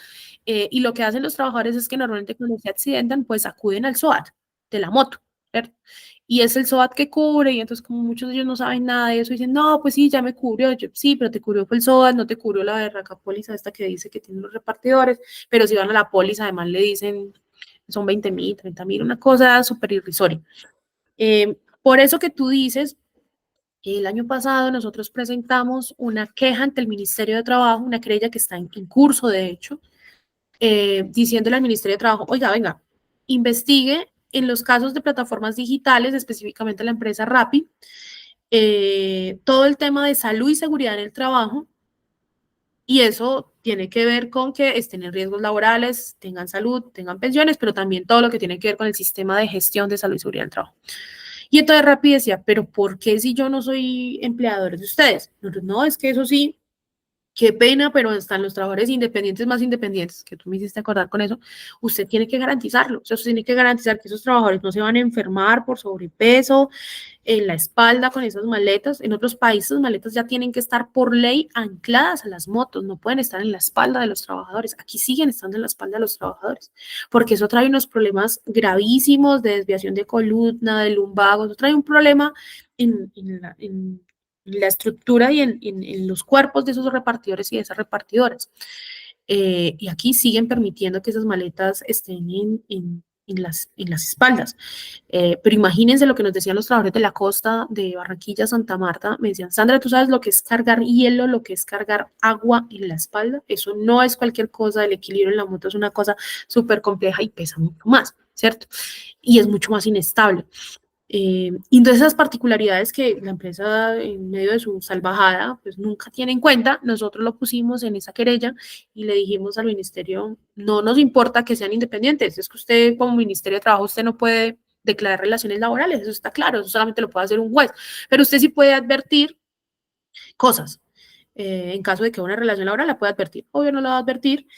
y lo que hacen los trabajadores es que normalmente cuando se accidentan, pues acuden al SOAT de la moto, ¿cierto? Y es el SOAT que cubre, y entonces como muchos de ellos no saben nada de eso, dicen, no, pues sí, ya me cubrió, yo, sí, pero te cubrió fue el SOAT, no te cubrió la berraca póliza esta que dice que tienen los repartidores, pero si van a la póliza, además le dicen, son 20.000, 30.000, una cosa súper irrisoria. Por eso que tú dices, el año pasado nosotros presentamos una queja ante el Ministerio de Trabajo, una querella que está en curso, de hecho, diciéndole al Ministerio de Trabajo, oiga, venga, investigue en los casos de plataformas digitales, específicamente la empresa Rappi, todo el tema de salud y seguridad en el trabajo, y eso tiene que ver con que estén en riesgos laborales, tengan salud, tengan pensiones, pero también todo lo que tiene que ver con el sistema de gestión de salud y seguridad del trabajo. Y entonces Rappi decía, pero ¿por qué si yo no soy empleador de ustedes? No, es que eso sí, qué pena, pero están los trabajadores independientes más independientes, que tú me hiciste acordar con eso, usted tiene que garantizarlo, o sea, usted tiene que garantizar que esos trabajadores no se van a enfermar por sobrepeso, en la espalda con esas maletas. En otros países las maletas ya tienen que estar por ley ancladas a las motos, no pueden estar en la espalda de los trabajadores. Aquí siguen estando en la espalda de los trabajadores, porque eso trae unos problemas gravísimos de desviación de columna, de lumbago, eso trae un problema en la estructura y en los cuerpos de esos repartidores y de esas repartidoras. Y aquí siguen permitiendo que esas maletas estén en las espaldas. Pero imagínense lo que nos decían los trabajadores de la costa de Barranquilla, Santa Marta. Me decían, Sandra, ¿tú sabes lo que es cargar hielo, lo que es cargar agua en la espalda? Eso no es cualquier cosa, el equilibrio en la moto es una cosa súper compleja y pesa mucho más, ¿cierto? Y es mucho más inestable. Y entonces esas particularidades que la empresa en medio de su salvajada pues nunca tiene en cuenta, nosotros lo pusimos en esa querella y le dijimos al ministerio, no nos importa que sean independientes, es que usted como Ministerio de Trabajo usted no puede declarar relaciones laborales, eso está claro, eso solamente lo puede hacer un juez, pero usted sí puede advertir cosas, en caso de que una relación laboral la pueda advertir, obvio no la va a advertir,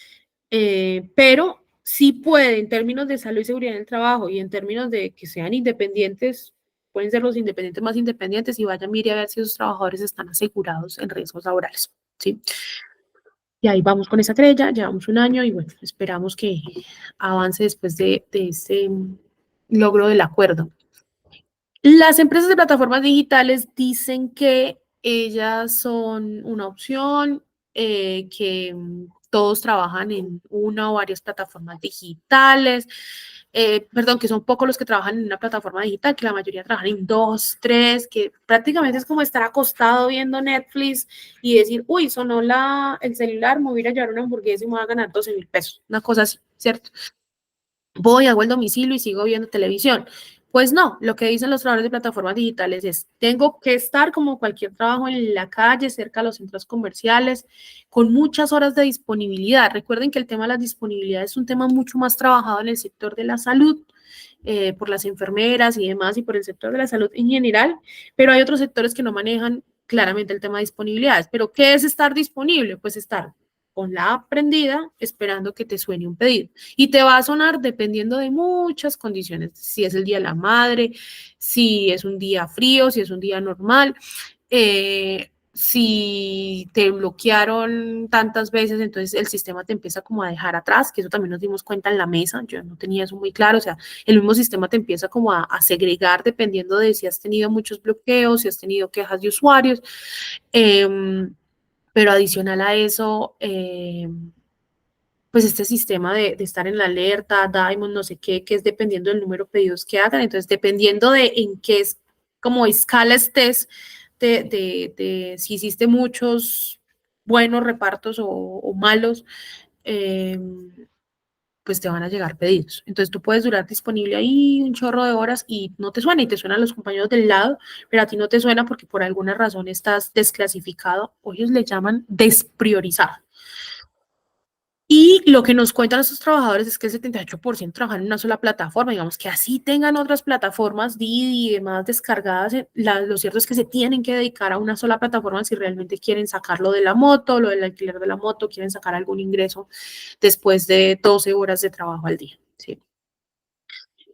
pero sí puede, en términos de salud y seguridad en el trabajo y en términos de que sean independientes, pueden ser los independientes más independientes y vaya, mire a ver si esos trabajadores están asegurados en riesgos laborales, ¿sí? Y ahí vamos con esa querella, llevamos un año y bueno, esperamos que avance después de ese logro del acuerdo. Las empresas de plataformas digitales dicen que ellas son una opción, que todos trabajan en una o varias plataformas digitales, perdón, que son pocos los que trabajan en una plataforma digital, que la mayoría trabajan en 2, 3, que prácticamente es como estar acostado viendo Netflix y decir, uy, sonó el celular, me voy a ir a llevar una hamburguesa y me voy a ganar 12.000 pesos, una cosa así, ¿cierto? Voy, hago el domicilio y sigo viendo televisión. Pues no, lo que dicen los trabajadores de plataformas digitales es, tengo que estar como cualquier trabajo en la calle, cerca de los centros comerciales, con muchas horas de disponibilidad. Recuerden que el tema de las disponibilidades es un tema mucho más trabajado en el sector de la salud, por las enfermeras y demás, y por el sector de la salud en general, pero hay otros sectores que no manejan claramente el tema de disponibilidades. ¿Pero qué es estar disponible? Pues estar con la app prendida, esperando que te suene un pedido. Y te va a sonar dependiendo de muchas condiciones, si es el día de la madre, si es un día frío, si es un día normal, si te bloquearon tantas veces, entonces el sistema te empieza como a dejar atrás, que eso también nos dimos cuenta en la mesa, yo no tenía eso muy claro, o sea, el mismo sistema te empieza como a segregar dependiendo de si has tenido muchos bloqueos, si has tenido quejas de usuarios, pero adicional a eso, pues este sistema de estar en la alerta, Diamond, no sé qué, que es dependiendo del número de pedidos que hagan, entonces dependiendo de en qué como escala estés, de si hiciste muchos buenos repartos o malos, pues te van a llegar pedidos. Entonces tú puedes durar disponible ahí un chorro de horas y no te suena, y te suenan los compañeros del lado, pero a ti no te suena porque por alguna razón estás desclasificado, o ellos le llaman despriorizado. Y lo que nos cuentan estos trabajadores es que el 78% trabajan en una sola plataforma, digamos que así tengan otras plataformas, Didi y demás descargadas, lo cierto es que se tienen que dedicar a una sola plataforma si realmente quieren sacarlo de la moto, lo del alquiler de la moto, quieren sacar algún ingreso después de 12 horas de trabajo al día, ¿sí?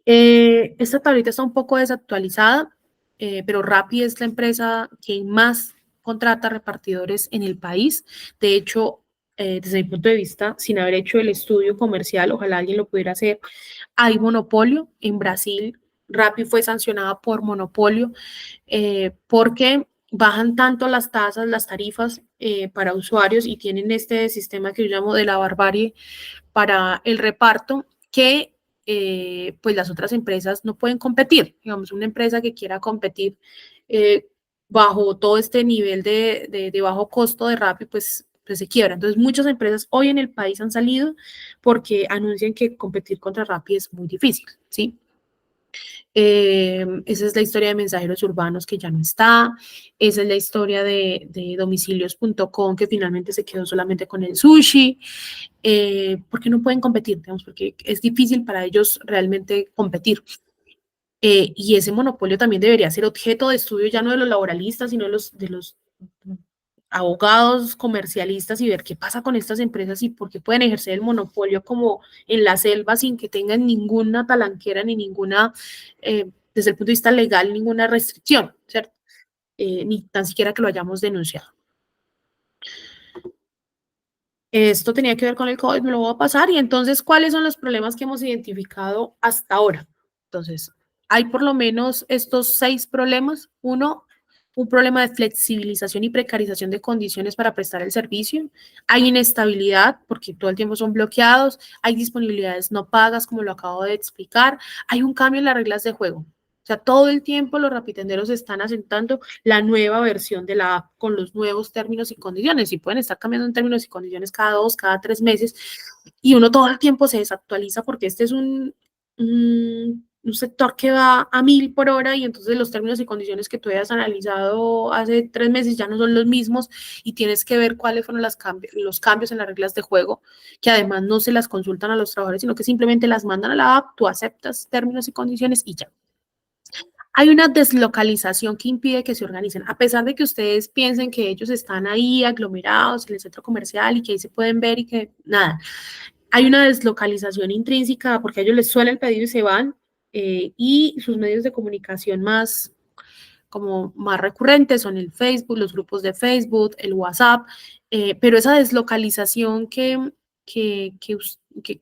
Esta tablita está un poco desactualizada, pero Rappi es la empresa que más contrata repartidores en el país. De hecho, desde mi punto de vista, sin haber hecho el estudio comercial, ojalá alguien lo pudiera hacer, hay monopolio. En Brasil, Rappi fue sancionada por monopolio porque bajan tanto las tasas, las tarifas para usuarios y tienen este sistema que yo llamo de la barbarie para el reparto que pues las otras empresas no pueden competir. Digamos, una empresa que quiera competir bajo todo este nivel de bajo costo de Rappi, pues se quiebra. Entonces, muchas empresas hoy en el país han salido porque anuncian que competir contra Rappi es muy difícil, ¿sí? Esa es la historia de mensajeros urbanos que ya no está. Esa es la historia de domicilios.com que finalmente se quedó solamente con el sushi. Porque no pueden competir, digamos, porque es difícil para ellos realmente competir. Y ese monopolio también debería ser objeto de estudio ya no de los laboralistas, sino de los abogados comercialistas y ver qué pasa con estas empresas y por qué pueden ejercer el monopolio como en la selva sin que tengan ninguna talanquera ni ninguna, desde el punto de vista legal, ninguna restricción, ¿cierto? Ni tan siquiera que lo hayamos denunciado. Esto tenía que ver con el COVID, me lo voy a pasar. Y entonces, ¿cuáles son los problemas que hemos identificado hasta ahora? Entonces, hay por lo menos estos 6 problemas. Uno, un problema de flexibilización y precarización de condiciones para prestar el servicio. Hay inestabilidad, porque todo el tiempo son bloqueados. Hay disponibilidades no pagas, como lo acabo de explicar. Hay un cambio en las reglas de juego. O sea, todo el tiempo los rapitenderos están asentando la nueva versión de la app con los nuevos términos y condiciones. Y pueden estar cambiando en términos y condiciones cada 2, cada 3 meses. Y uno todo el tiempo se desactualiza porque este es un sector que va a 1000 por hora y entonces los términos y condiciones que tú hayas analizado hace 3 meses ya no son los mismos y tienes que ver cuáles fueron los cambios en las reglas de juego, que además no se las consultan a los trabajadores, sino que simplemente las mandan a la app, tú aceptas términos y condiciones y ya. Hay una deslocalización que impide que se organicen, a pesar de que ustedes piensen que ellos están ahí aglomerados en el centro comercial y que ahí se pueden ver y que nada. Hay una deslocalización intrínseca porque a ellos les suena el pedido y se van, y sus medios de comunicación más recurrentes son el Facebook, los grupos de Facebook, el WhatsApp, pero esa deslocalización que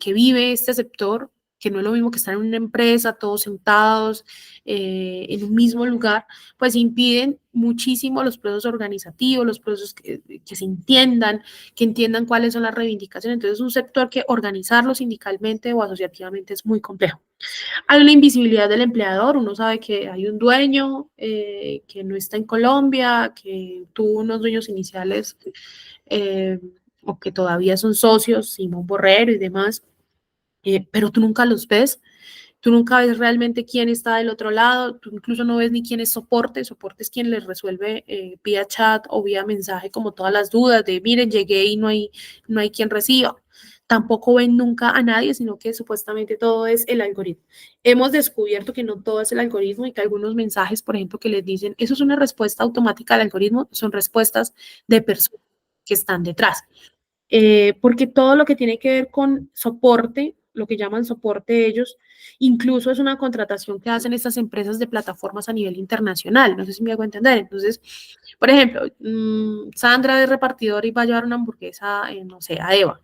vive este sector, que no es lo mismo que estar en una empresa, todos sentados en un mismo lugar, pues impiden muchísimo los procesos organizativos, los procesos que se entiendan, que entiendan cuáles son las reivindicaciones. Entonces, es un sector que organizarlo sindicalmente o asociativamente es muy complejo. Hay una invisibilidad del empleador, uno sabe que hay un dueño que no está en Colombia, que tuvo unos dueños iniciales o que todavía son socios, Simón Borrero y demás, pero tú nunca los ves, tú nunca ves realmente quién está del otro lado, tú incluso no ves ni quién es soporte es quien les resuelve vía chat o vía mensaje como todas las dudas de miren, llegué y no hay quien reciba. Tampoco ven nunca a nadie, sino que supuestamente todo es el algoritmo. Hemos descubierto que no todo es el algoritmo y que algunos mensajes, por ejemplo, que les dicen, eso es una respuesta automática del algoritmo, son respuestas de personas que están detrás. Porque todo lo que tiene que ver con soporte, lo que llaman soporte ellos, incluso es una contratación que hacen estas empresas de plataformas a nivel internacional, no sé si me hago entender. Entonces, por ejemplo, Sandra es repartidora y va a llevar una hamburguesa, no sé, a Eva,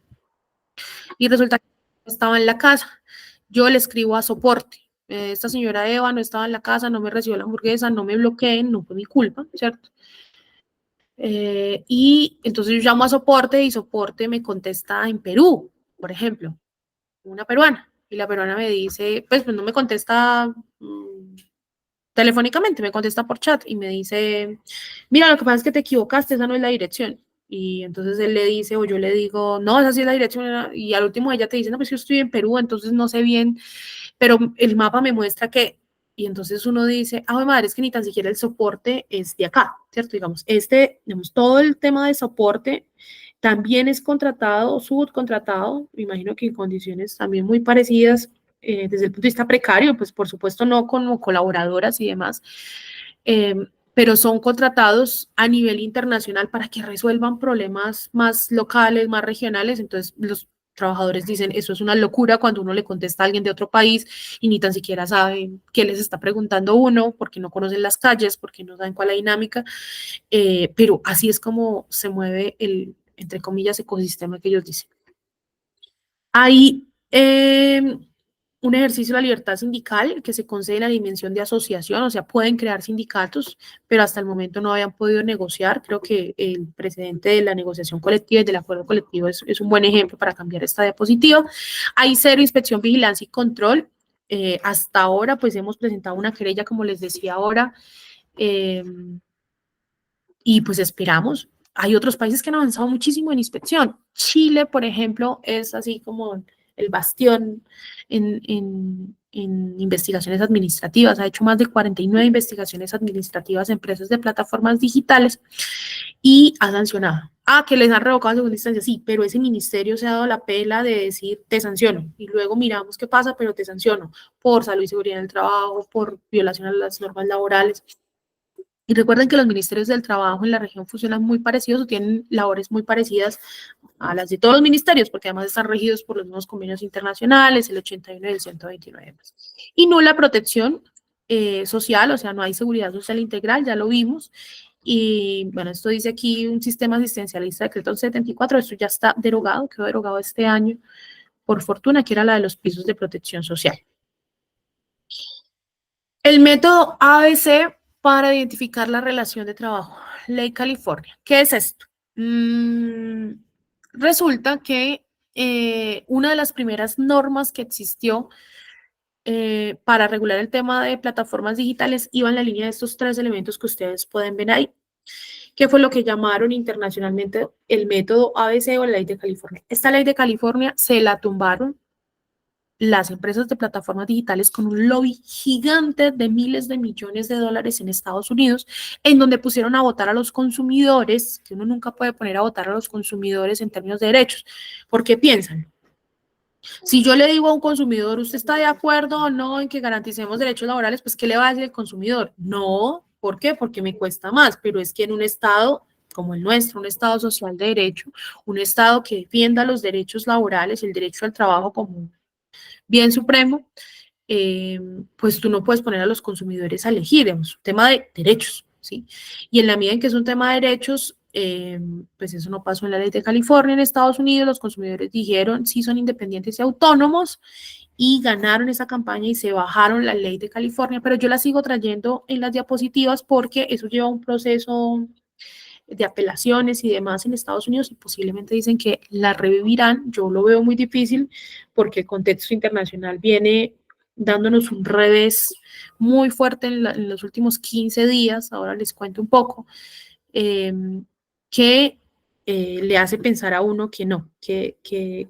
y resulta que no estaba en la casa, yo le escribo a soporte, esta señora Eva no estaba en la casa, no me recibió la hamburguesa, no me bloqueen, no fue mi culpa, ¿cierto? Y entonces yo llamo a soporte y soporte me contesta en Perú, por ejemplo, una peruana. Y la peruana me dice, pues no me contesta telefónicamente, me contesta por chat y me dice, mira, lo que pasa es que te equivocaste, esa no es la dirección. Y entonces él le dice, o yo le digo, no, esa sí es la dirección. Y al último ella te dice, no, pues yo estoy en Perú, entonces no sé bien, pero el mapa me muestra que... Y entonces uno dice, ah, madre, es que ni tan siquiera el soporte es de acá, ¿cierto? Digamos, todo el tema de soporte también es contratado o subcontratado, me imagino que en condiciones también muy parecidas desde el punto de vista precario, pues por supuesto no como colaboradoras y demás, eh, pero son contratados a nivel internacional para que resuelvan problemas más locales, más regionales. Entonces los trabajadores dicen, eso es una locura cuando uno le contesta a alguien de otro país y ni tan siquiera saben qué les está preguntando uno, porque no conocen las calles, porque no saben cuál es la dinámica, pero así es como se mueve el, entre comillas, ecosistema que ellos dicen. Hay un ejercicio de la libertad sindical que se concede en la dimensión de asociación, o sea, pueden crear sindicatos, pero hasta el momento no habían podido negociar. Creo que el precedente de la negociación colectiva y del acuerdo colectivo es un buen ejemplo para cambiar esta diapositiva. Hay cero inspección, vigilancia y control. Hasta ahora, pues hemos presentado una querella, como les decía ahora, y pues esperamos. Hay otros países que han avanzado muchísimo en inspección. Chile, por ejemplo, es así como el bastión en investigaciones administrativas. Ha hecho más de 49 investigaciones administrativas en empresas de plataformas digitales y ha sancionado. Ah, que les han revocado en segunda instancia, sí, pero ese ministerio se ha dado la pela de decir, te sanciono, y luego miramos qué pasa, pero te sanciono por salud y seguridad en el trabajo, por violación a las normas laborales. Y recuerden que los ministerios del trabajo en la región funcionan muy parecidos o tienen labores muy parecidas a las de todos los ministerios, porque además están regidos por los nuevos convenios internacionales, el 81 y el 129. Y nula protección social, o sea, no hay seguridad social integral, ya lo vimos. Y bueno, esto dice aquí un sistema asistencialista, decreto 74, esto ya está derogado, quedó derogado este año, por fortuna, que era la de los pisos de protección social. El método ABC para identificar la relación de trabajo. Ley California. ¿Qué es esto? Resulta que una de las primeras normas que existió para regular el tema de plataformas digitales iba en la línea de estos tres elementos que ustedes pueden ver ahí, que fue lo que llamaron internacionalmente el método ABC o la ley de California. Esta ley de California se la tumbaron las empresas de plataformas digitales con un lobby gigante de miles de millones de dólares en Estados Unidos, en donde pusieron a votar a los consumidores, que uno nunca puede poner a votar a los consumidores en términos de derechos, porque piensan, si yo le digo a un consumidor, ¿usted está de acuerdo o no en que garanticemos derechos laborales? Pues, ¿qué le va a decir el consumidor? No, ¿por qué? Porque me cuesta más, pero es que en un estado como el nuestro, un estado social de derecho, un estado que defienda los derechos laborales, el derecho al trabajo como bien supremo, pues tú no puedes poner a los consumidores a elegir, es un tema de derechos, ¿sí? Y en la medida en que es un tema de derechos, pues eso no pasó en la ley de California. En Estados Unidos los consumidores dijeron sí son independientes y autónomos y ganaron esa campaña y se bajaron la ley de California, pero yo la sigo trayendo en las diapositivas porque eso lleva un proceso de apelaciones y demás en Estados Unidos y posiblemente dicen que la revivirán. Yo lo veo muy difícil porque el contexto internacional viene dándonos un revés muy fuerte en los últimos 15 días, ahora les cuento un poco, que le hace pensar a uno que no, que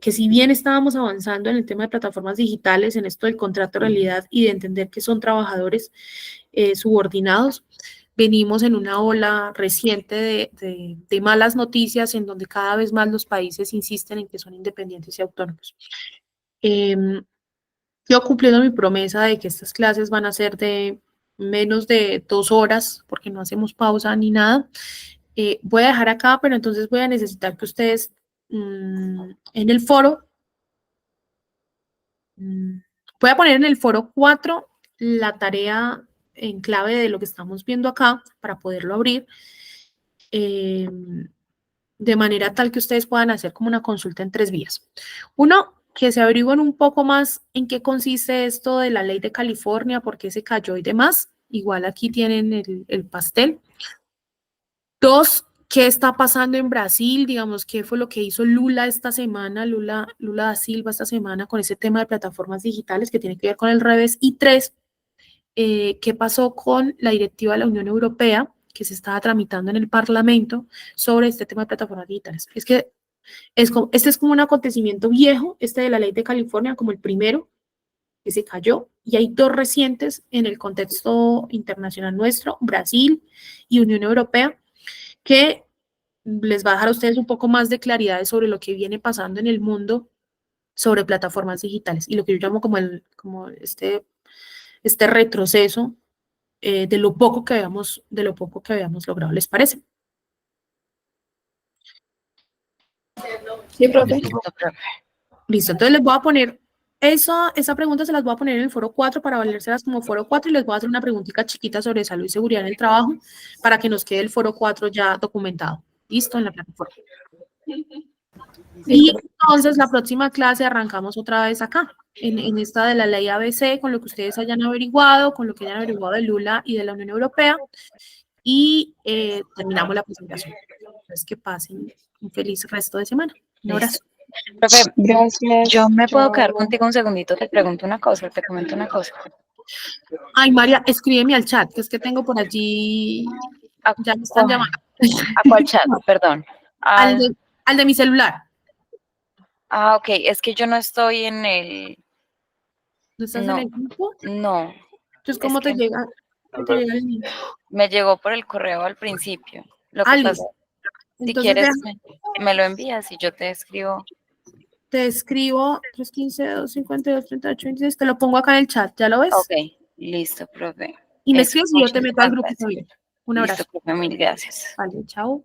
si bien estábamos avanzando en el tema de plataformas digitales, en esto del contrato de realidad y de entender que son trabajadores subordinados, venimos en una ola reciente de malas noticias en donde cada vez más los países insisten en que son independientes y autónomos. Yo cumpliendo mi promesa de que estas clases van a ser de menos de 2 horas, porque no hacemos pausa ni nada, voy a dejar acá, pero entonces voy a necesitar que ustedes en el foro, voy a poner en el foro 4 la tarea en clave de lo que estamos viendo acá para poderlo abrir, de manera tal que ustedes puedan hacer como una consulta en 3 vías. Uno, que se averigüen un poco más en qué consiste esto de la ley de California, por qué se cayó y demás. Igual aquí tienen el pastel. 2, ¿qué está pasando en Brasil? Digamos, ¿qué fue lo que hizo Lula esta semana, Lula da Silva esta semana con ese tema de plataformas digitales que tiene que ver con el revés? Y 3, ¿qué pasó con la directiva de la Unión Europea que se estaba tramitando en el Parlamento sobre este tema de plataformas digitales? Es que este es como un acontecimiento viejo, este de la ley de California, como el primero que se cayó, y hay 2 recientes en el contexto internacional nuestro, Brasil y Unión Europea, que les va a dejar a ustedes un poco más de claridad sobre lo que viene pasando en el mundo sobre plataformas digitales y lo que yo llamo como este retroceso de lo poco que habíamos logrado. ¿Les parece? Sí, profe. Listo, profe. Listo, entonces les voy a poner esa pregunta se las voy a poner en el foro 4 para valérselas como foro 4 y les voy a hacer una preguntita chiquita sobre salud y seguridad en el trabajo para que nos quede el foro 4 ya documentado. Listo, en la plataforma. Y entonces la próxima clase arrancamos otra vez acá, en esta de la ley ABC, con lo que ustedes hayan averiguado, con lo que hayan averiguado de Lula y de la Unión Europea, y terminamos la presentación. Entonces que pasen un feliz resto de semana. Un abrazo. Profe, Gracias. yo me puedo quedar Chao. contigo un segundito, te pregunto una cosa, te comento una cosa. Ay, María, escríbeme al chat, que es que tengo por allí, ¿A, ya me están llamando. ¿A cuál chat? Perdón. Al de mi celular. Ok, es que yo no estoy en el... ¿No estás en No, el grupo? no. Entonces, ¿cómo te llega? ¿Cómo te llega el link? Me llegó por el correo al principio. Lo que pasa, Listo. si Entonces, quieres, me lo envías y yo te escribo. te escribo 315-252-3826, te lo pongo acá en el chat, ¿ya lo ves? Ok, listo, profe. Y me Eso, escribes y yo te meto al muchísimas grupo gracias. también. Un Listo, abrazo. profe, mil gracias. Vale, chao.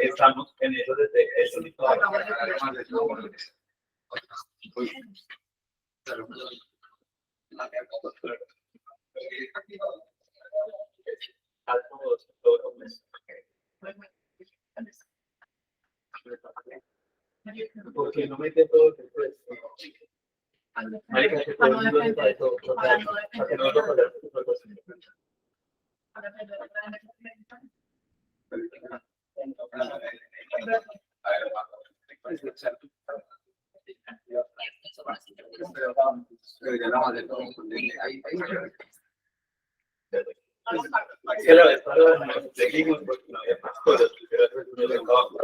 Estamos en eso desde el porque no mete todo el precio. Marica, que todo el mundo le parece todo, para que no lo pague. Es que la vez pasada nos seguimos porque no había más cosas, pero no le acabamos.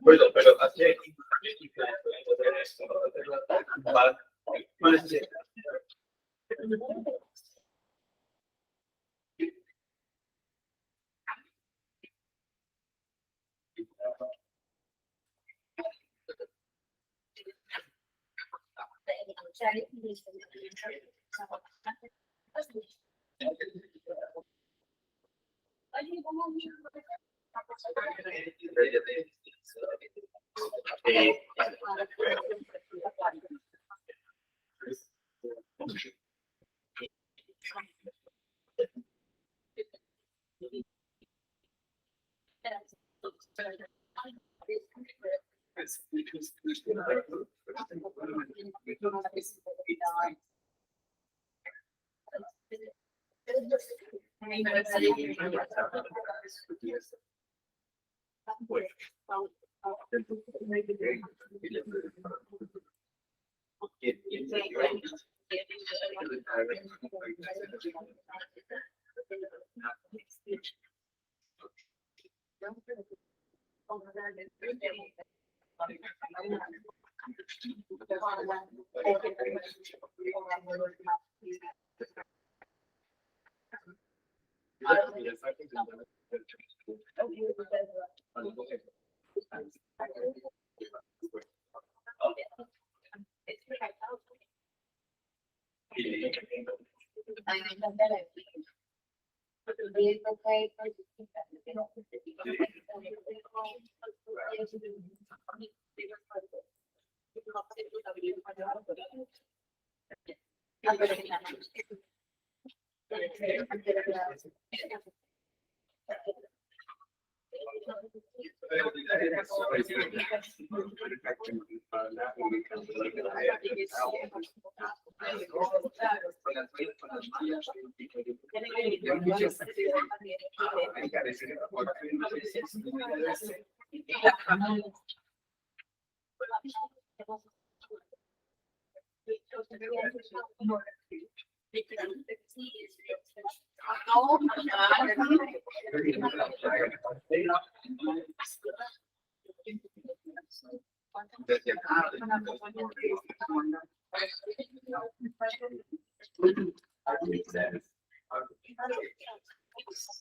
Pero pero así es.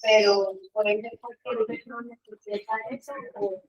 Pero, por ejemplo, ¿por qué no necesita eso? O...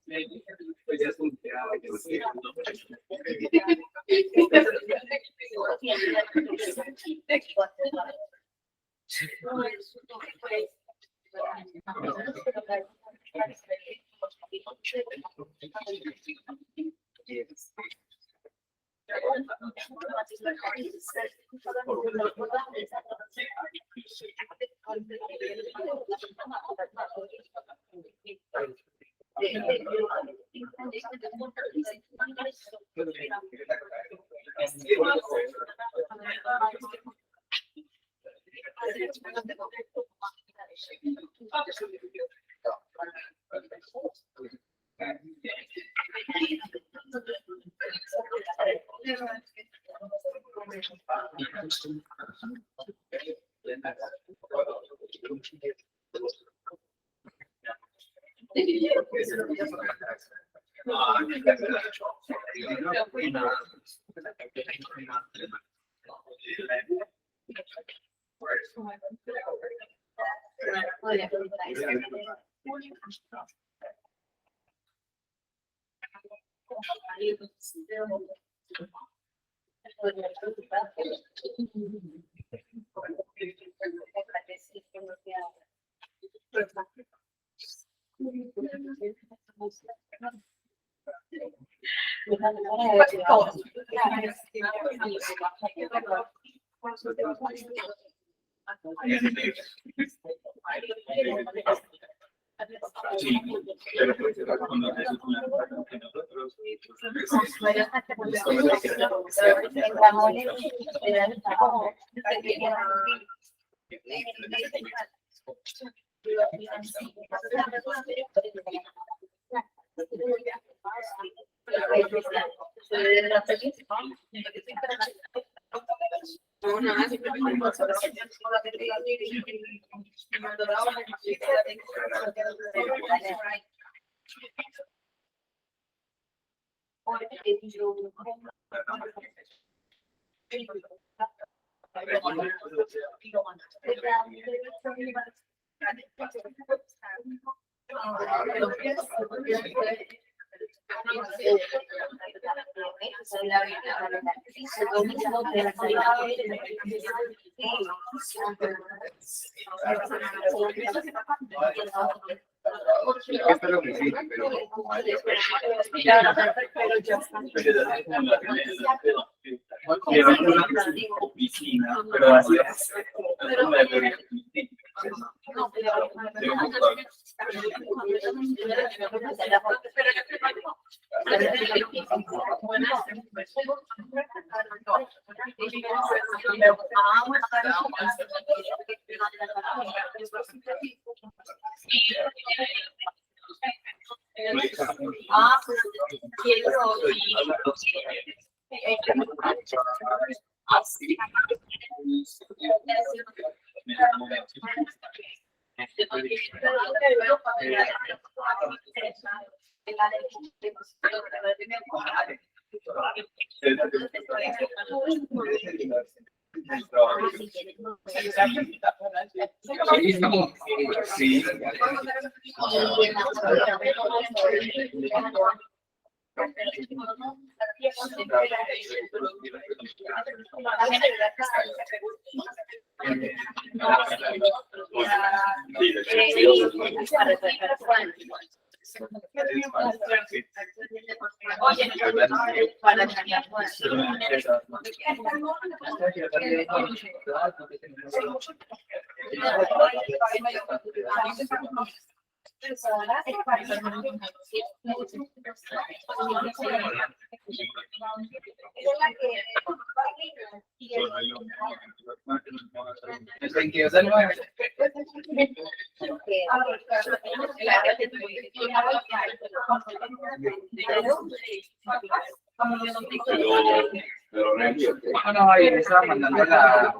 No, ahí estaba mandando la...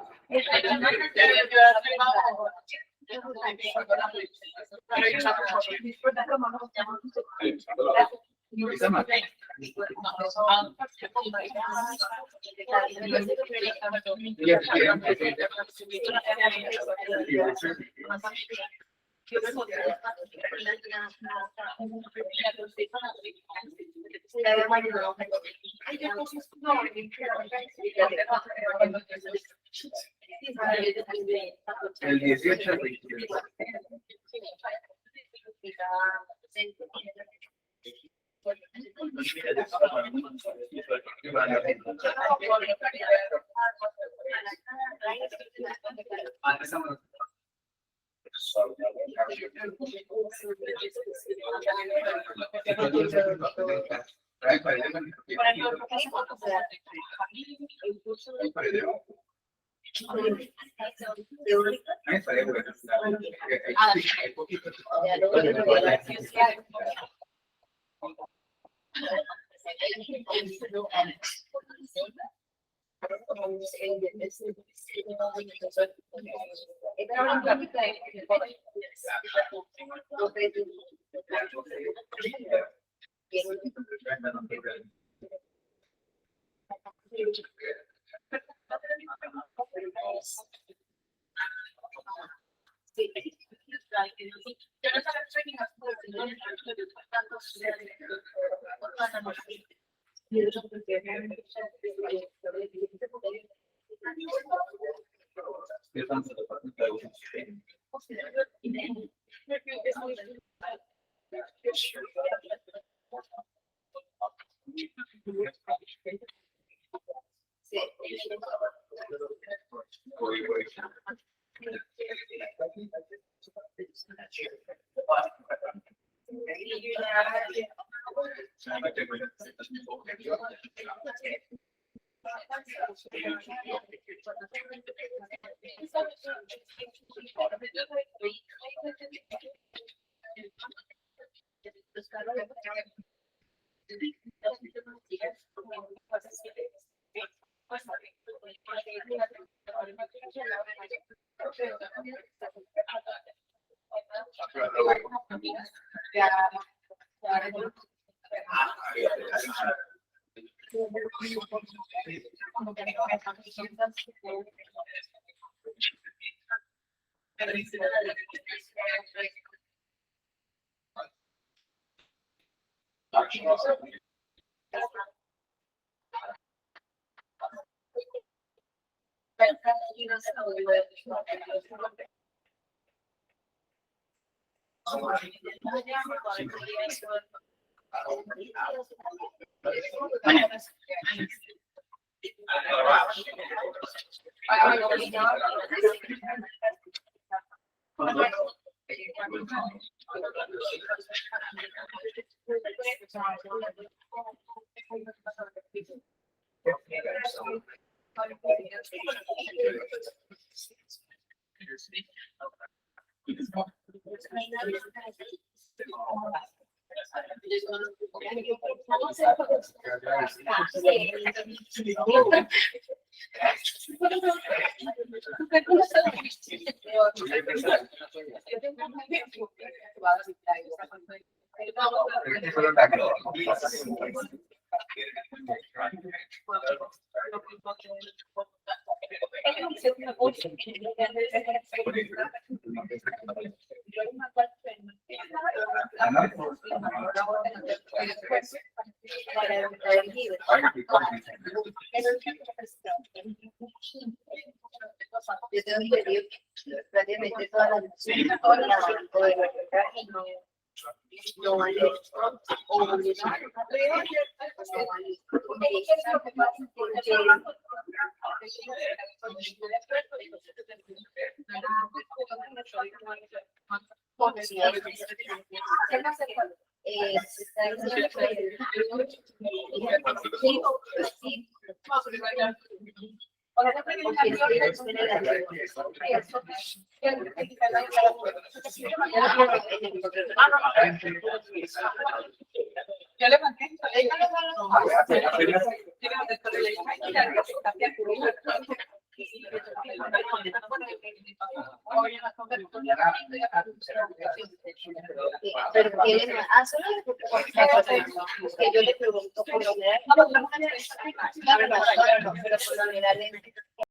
El 18 al 22. Pero tienen solo que yo le pregunto por lo general, pero por lo general